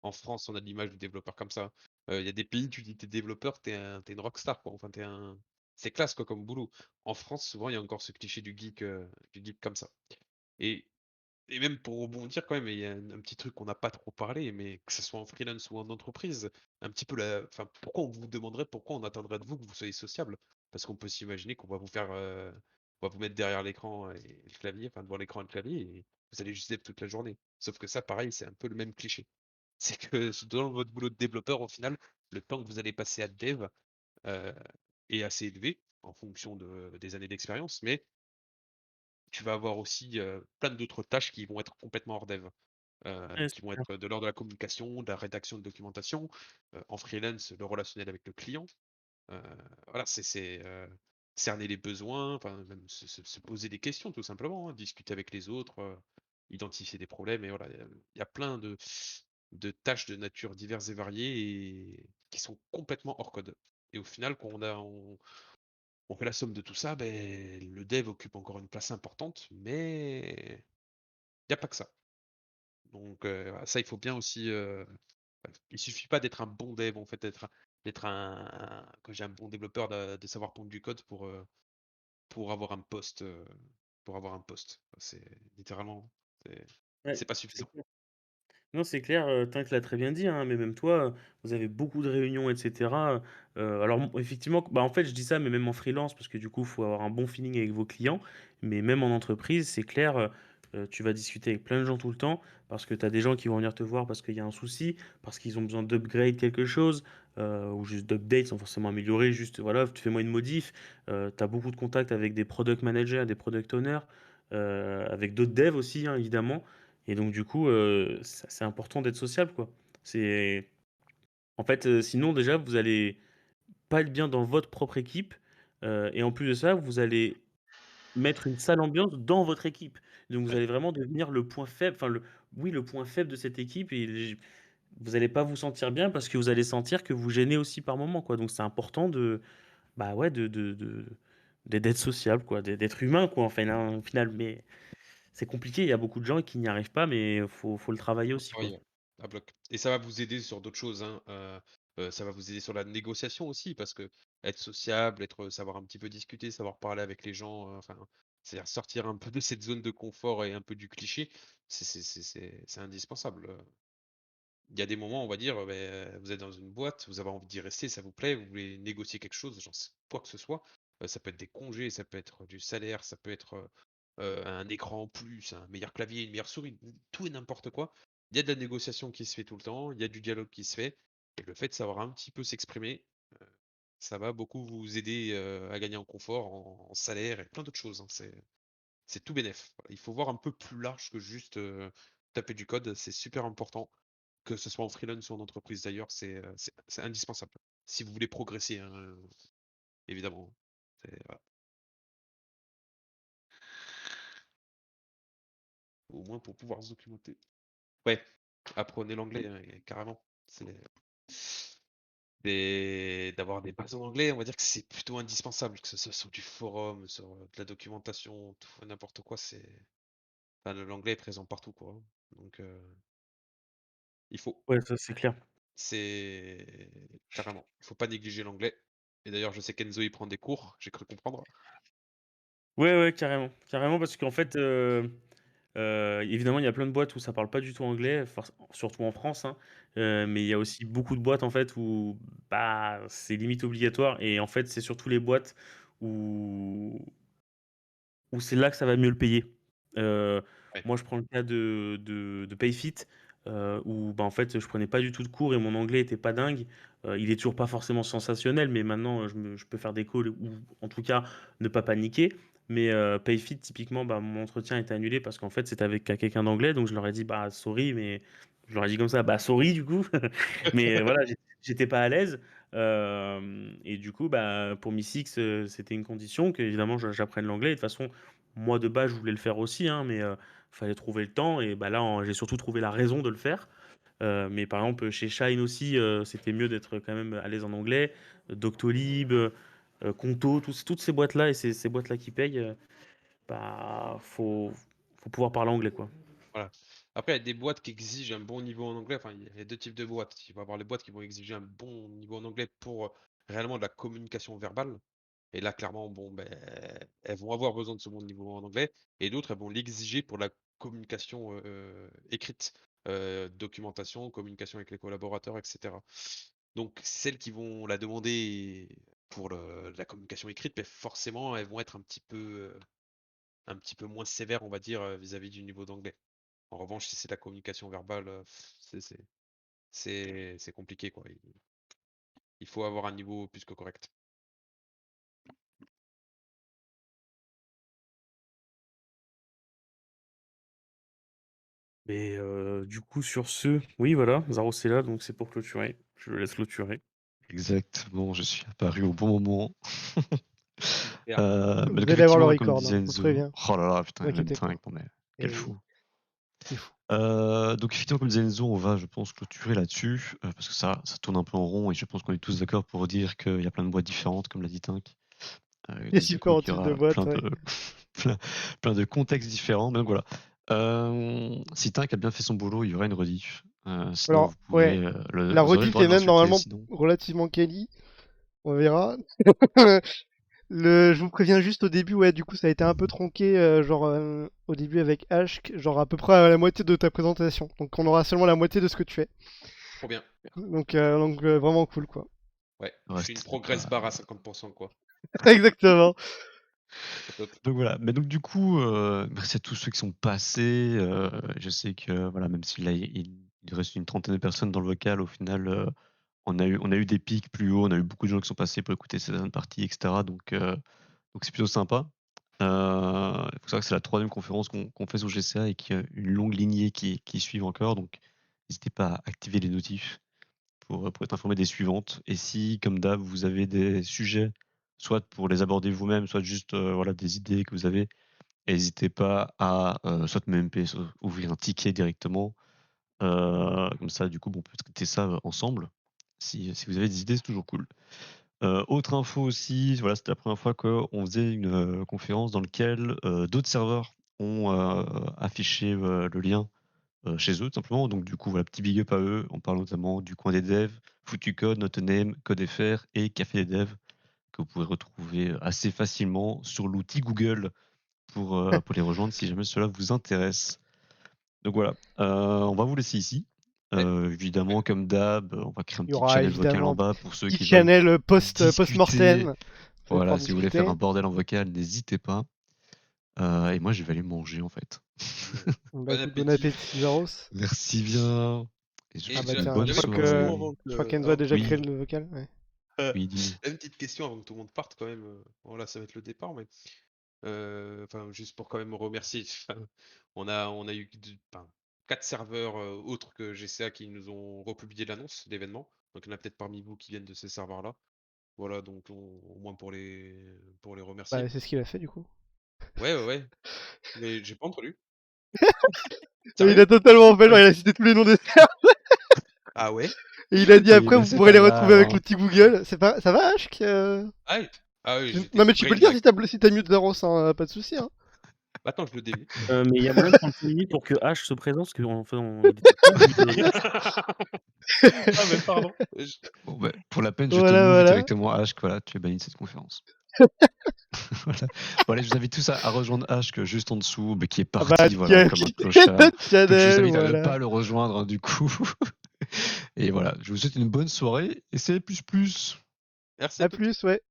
en France, on a l'image du développeur comme ça. Il y a des pays, tu dis: «Tu es développeur», tu es une rockstar, quoi. Enfin, c'est classe, quoi, comme boulot. En France, souvent, il y a encore ce cliché du geek comme ça. Et Et même pour rebondir quand même, il y a un petit truc qu'on n'a pas trop parlé, mais que ce soit en freelance ou en entreprise, un petit peu enfin, pourquoi on vous demanderait, pourquoi on attendrait de vous que vous soyez sociable? Parce qu'on peut s'imaginer qu'on va vous faire, on va vous mettre derrière l'écran et le clavier, enfin devant l'écran et le clavier et vous allez juste dev toute la journée. Sauf que ça, pareil, c'est un peu le même cliché. C'est que dans votre boulot de développeur, au final, le temps que vous allez passer à dev, heu, est assez élevé en fonction des années d'expérience, mais tu vas avoir aussi, plein d'autres tâches qui vont être complètement hors dev. Ouais, Qui c'est vont clair. être de l'ordre de la communication, de la rédaction de documentation, en freelance, le relationnel avec le client. Heu, voilà, cerner les besoins, enfin même se poser des questions tout simplement, hein, discuter avec les autres, identifier des problèmes et voilà, il y a plein de tâches de nature diverses et variées et qui sont complètement hors code. Et au final, quand on fait la somme de tout ça, ben le dev occupe encore une place importante, mais il y a pas que ça. Donc ça, il faut bien aussi, il suffit pas d'être un bon dev, en fait, d'être que j'ai un bon développeur, de savoir pondre du code pour avoir un poste, pour avoir un poste. C'est littéralement, c'est Ouais, c'est pas c'est suffisant. clair. Non, c'est clair, Tinck l'a très bien dit, hein, mais même toi, vous avez beaucoup de réunions et cetera, alors effectivement, bah, en fait, je dis ça, mais même en freelance, parce que du coup, il faut avoir un bon feeling avec vos clients, mais même en entreprise, c'est clair, tu vas discuter avec plein de gens tout le temps, parce que tu as des gens qui vont venir te voir parce qu'il y a un souci, parce qu'ils ont besoin d'upgrade quelque chose, ou juste d'update sans forcément améliorer, juste voilà, fais-moi une modif. Tu as beaucoup de contacts avec des product managers, des product owners, avec d'autres devs aussi, hein, évidemment. Et donc du coup, c'est important d'être sociable, quoi. C'est en fait, sinon déjà vous allez pas être bien dans votre propre équipe, et en plus de ça, vous allez mettre une sale ambiance dans votre équipe. Donc vous Ouais, allez vraiment devenir le point faible, enfin le point faible de cette équipe, et vous allez pas vous sentir bien parce que vous allez sentir que vous gênez aussi par moment, quoi. Donc c'est important de, bah, ouais, d'être sociable, quoi, d'être humain, quoi, enfin, hein, au final. Mais c'est compliqué, il y a beaucoup de gens qui n'y arrivent pas, mais faut le travailler faut aussi, quoi. travailler, ouais, à bloc et ça va vous aider sur d'autres choses, hein, ça va vous aider sur la négociation aussi parce que être sociable, savoir un petit peu discuter, savoir parler avec les gens, enfin, c'est-à-dire sortir un peu de cette zone de confort et un peu du cliché, c'est indispensable, Il y a des moments, on va dire, vous êtes dans une boîte, vous avez envie d'y rester, ça vous plaît, vous voulez négocier quelque chose, j'en sais quoi que ce soit. Ça peut être des congés, ça peut être du salaire, ça peut être, un écran en plus, un meilleur clavier, une meilleure souris, tout et n'importe quoi. Il y a de la négociation qui se fait tout le temps, il y a du dialogue qui se fait et le fait de savoir un petit peu s'exprimer, heu, ça va beaucoup vous aider, à gagner en confort, en salaire et plein d'autres choses, hein. C'est tout bénef. Il faut voir un peu plus large que juste, taper du code, c'est super important. Que ce soit en freelance ou en entreprise d'ailleurs, c'est indispensable. Si vous voulez progresser, hein, évidemment. Voilà. Au moins pour pouvoir se documenter. Ouais, apprenez l'anglais, hein, et carrément. D'avoir des bases en anglais, on va dire que c'est plutôt indispensable, que ce soit sur du forum, sur de la documentation, tout n'importe quoi, enfin, l'anglais est présent partout, quoi, hein. Donc, il faut. Ouais, ça c'est clair. C'est carrément. Il faut pas négliger l'anglais. Et d'ailleurs, je sais qu'Enzo, il prend des cours, j'ai cru comprendre. Ouais, ouais, carrément. Carrément parce qu'en fait, évidemment, il y a plein de boîtes où ça parle pas du tout anglais, surtout en France, hein, mais il y a aussi beaucoup de boîtes, en fait, où, bah, c'est limite obligatoire, et en fait, c'est surtout les boîtes où c'est là que ça va mieux le payer. Heu, Ouais, Moi, je prends le cas de Payfit, où, bah, en fait, je prenais pas du tout de cours et mon anglais était pas dingue. Il est toujours pas forcément sensationnel, mais maintenant, je peux faire des calls, ou en tout cas, ne pas paniquer. Mais Payfit, typiquement, bah, mon entretien était annulé parce qu'en fait, c'était avec quelqu'un d'anglais, donc je leur ai dit: «Bah, sorry», mais je leur ai dit comme ça: «Bah, sorry», du coup. Mais voilà, j'étais pas à l'aise. Et du coup, bah, pour Mi 6, c'était une condition qu'évidemment j'apprenne l'anglais. Et de toute façon, moi de base, je voulais le faire aussi, hein, mais fallait trouver le temps. Et bah là, j'ai surtout trouvé la raison de le faire. Mais par exemple, chez Shine aussi, c'était mieux d'être quand même à l'aise en anglais. Doctolib, Conto, toutes ces boîtes-là et ces boîtes-là qui payent, bah, faut pouvoir parler anglais, quoi. voilà. Après, il y a des boîtes qui exigent un bon niveau en anglais. Enfin, il y a 2 types de boîtes. Il va y avoir les boîtes qui vont exiger un bon niveau en anglais pour, réellement de la communication verbale. Et là, clairement, bon, ben, elles vont avoir besoin de ce bon niveau en anglais et d'autres, elles vont l'exiger pour la communication, écrite, documentation, communication avec les collaborateurs et cetera. Donc celles qui vont la demander pour la communication écrite, beh, forcément, elles vont être un petit peu moins sévères, on va dire, vis-à-vis du niveau d'anglais. En revanche, si c'est la communication verbale, c'est compliqué, quoi. Il faut avoir un niveau plus que correct. Mais du coup, sur ce, oui, voilà, Zaro, c'est là, donc c'est pour clôturer. Je le laisse clôturer. Exact. Bon, je suis apparu au bon moment. Super. Mais Vous donc allez avoir le effectivement, comme record, disait hein, je vous Enzo, préviens. oh là là, Ne putain, vous même inquiétez pas. Tinck, non mais quel Et oui. fou. C'est fou. Donc effectivement, comme disait Enzo, on va, je pense, clôturer là-dessus, parce que ça tourne un peu en rond et je pense qu'on est tous d'accord pour dire qu'il y a plein de boîtes différentes, comme l'a dit Tinck. Les Donc du coup, différents qu'il y types de aura boîtes, ouais. plein de contextes différents. Mais donc voilà. Si Tinck a bien fait son boulot, il y aura une rediff. Sinon, Alors, vous pourrez, ouais, vous la aurez le rediff droit est de même l'insulter, normalement sinon. relativement quali. On verra. Je vous préviens juste au début, ouais, du coup, ça a été un peu tronqué, au début avec Ashk, genre à peu près à la moitié de ta présentation. Donc, on aura seulement la moitié de ce que tu fais. Trop bien. Donc, vraiment cool, quoi. Ouais, Le je suis une reste, progress bar à 50%, quoi. Exactement. Top. Donc voilà, mais donc du coup, merci à tous ceux qui sont passés. Je sais que voilà, même s'il il reste une trentaine de personnes dans le vocal, au final, on a eu des pics plus hauts, on a eu beaucoup de gens qui sont passés pour écouter cette partie, etc. Donc c'est plutôt sympa. Il faut savoir que c'est la 3e conférence qu'on fait sur GCA et qu'il y a une longue lignée qui suivent encore. Donc n'hésitez pas à activer les notifs pour être informé des suivantes. Et si, comme d'hab, vous avez des sujets, soit pour les aborder vous-même, soit juste voilà, des idées que vous avez, n'hésitez pas à soit me MP, soit ouvrir un ticket directement. Comme ça, du coup, on peut traiter ça ensemble. Si vous avez des idées, c'est toujours cool. Autre info aussi, voilà, c'était la première fois qu'on faisait une conférence dans laquelle d'autres serveurs ont affiché le lien chez eux, tout simplement. Donc, du coup, voilà, petit big up à eux. On parle notamment du coin des devs, Foutu Code, Notename, CodeFR et Café des devs, que vous pouvez retrouver assez facilement sur l'outil Google pour les rejoindre si jamais cela vous intéresse. Donc voilà, on va vous laisser ici. Évidemment, comme d'hab, on va créer un Il y petit aura channel vocal en évidemment bas pour ceux petit qui veulent channel discuter. post-mortem. Vous allez pouvoir Voilà, si vous voulez faire discuter. un bordel en vocal, n'hésitez pas. Et moi, je vais aller manger en fait. Bah, écoute, bon appétit. appétit, Zaros. Merci bien. Et je vous Et Ah bah souhaite une tiens, bonne je j'avais crois une soirée. question que, avant je crois que, qu'Enzo a déjà créé Oui, le vocal. Ouais. oui, dis-nous. une petite question avant que tout le monde parte quand même. Voilà, ça va être le départ, mais enfin, juste pour quand même remercier. Enfin, on a eu 4 serveurs autres que GCA qui nous ont republié l'annonce d'événement. Donc il y en a peut-être parmi vous qui viennent de ces serveurs-là. Voilà, donc au moins pour les remercier. Bah, c'est ce qu'il a fait du coup. Ouais, ouais, ouais. Mais j'ai pas entendu. Il a Sérieux? totalement fait, genre, il Ok. a cité tous les noms des Ah ouais? et il a dit Oui, après, mais vous c'est pourrez pas les retrouver grave, avec hein. l'outil Google. C'est pas, ça va, Ashk Ah oui, ah oui, Non, j'étais mais tu peux le dire brainiac. si t'as mute Zaros, hein, pas de soucis. Hein. Attends, je le démute. Mais il y a moyen de prendre 5 minutes pour que H se présente, parce qu'en fait, il était pas muté d'ailleurs. Ah mais pardon. Bon, bah, pour la peine, je te Voilà, move voilà. directement H, voilà, tu es banni de cette conférence. Voilà. Bon, allez, je vous invite tous à rejoindre H, juste en dessous, mais qui est Ah bah, parti, voilà, comme un clochard. notre Donc je vous channel, invite à ne voilà. pas le rejoindre, hein, du coup. Et voilà, je vous souhaite une bonne soirée, et c'est plus. Merci à À toutes. plus, ouais.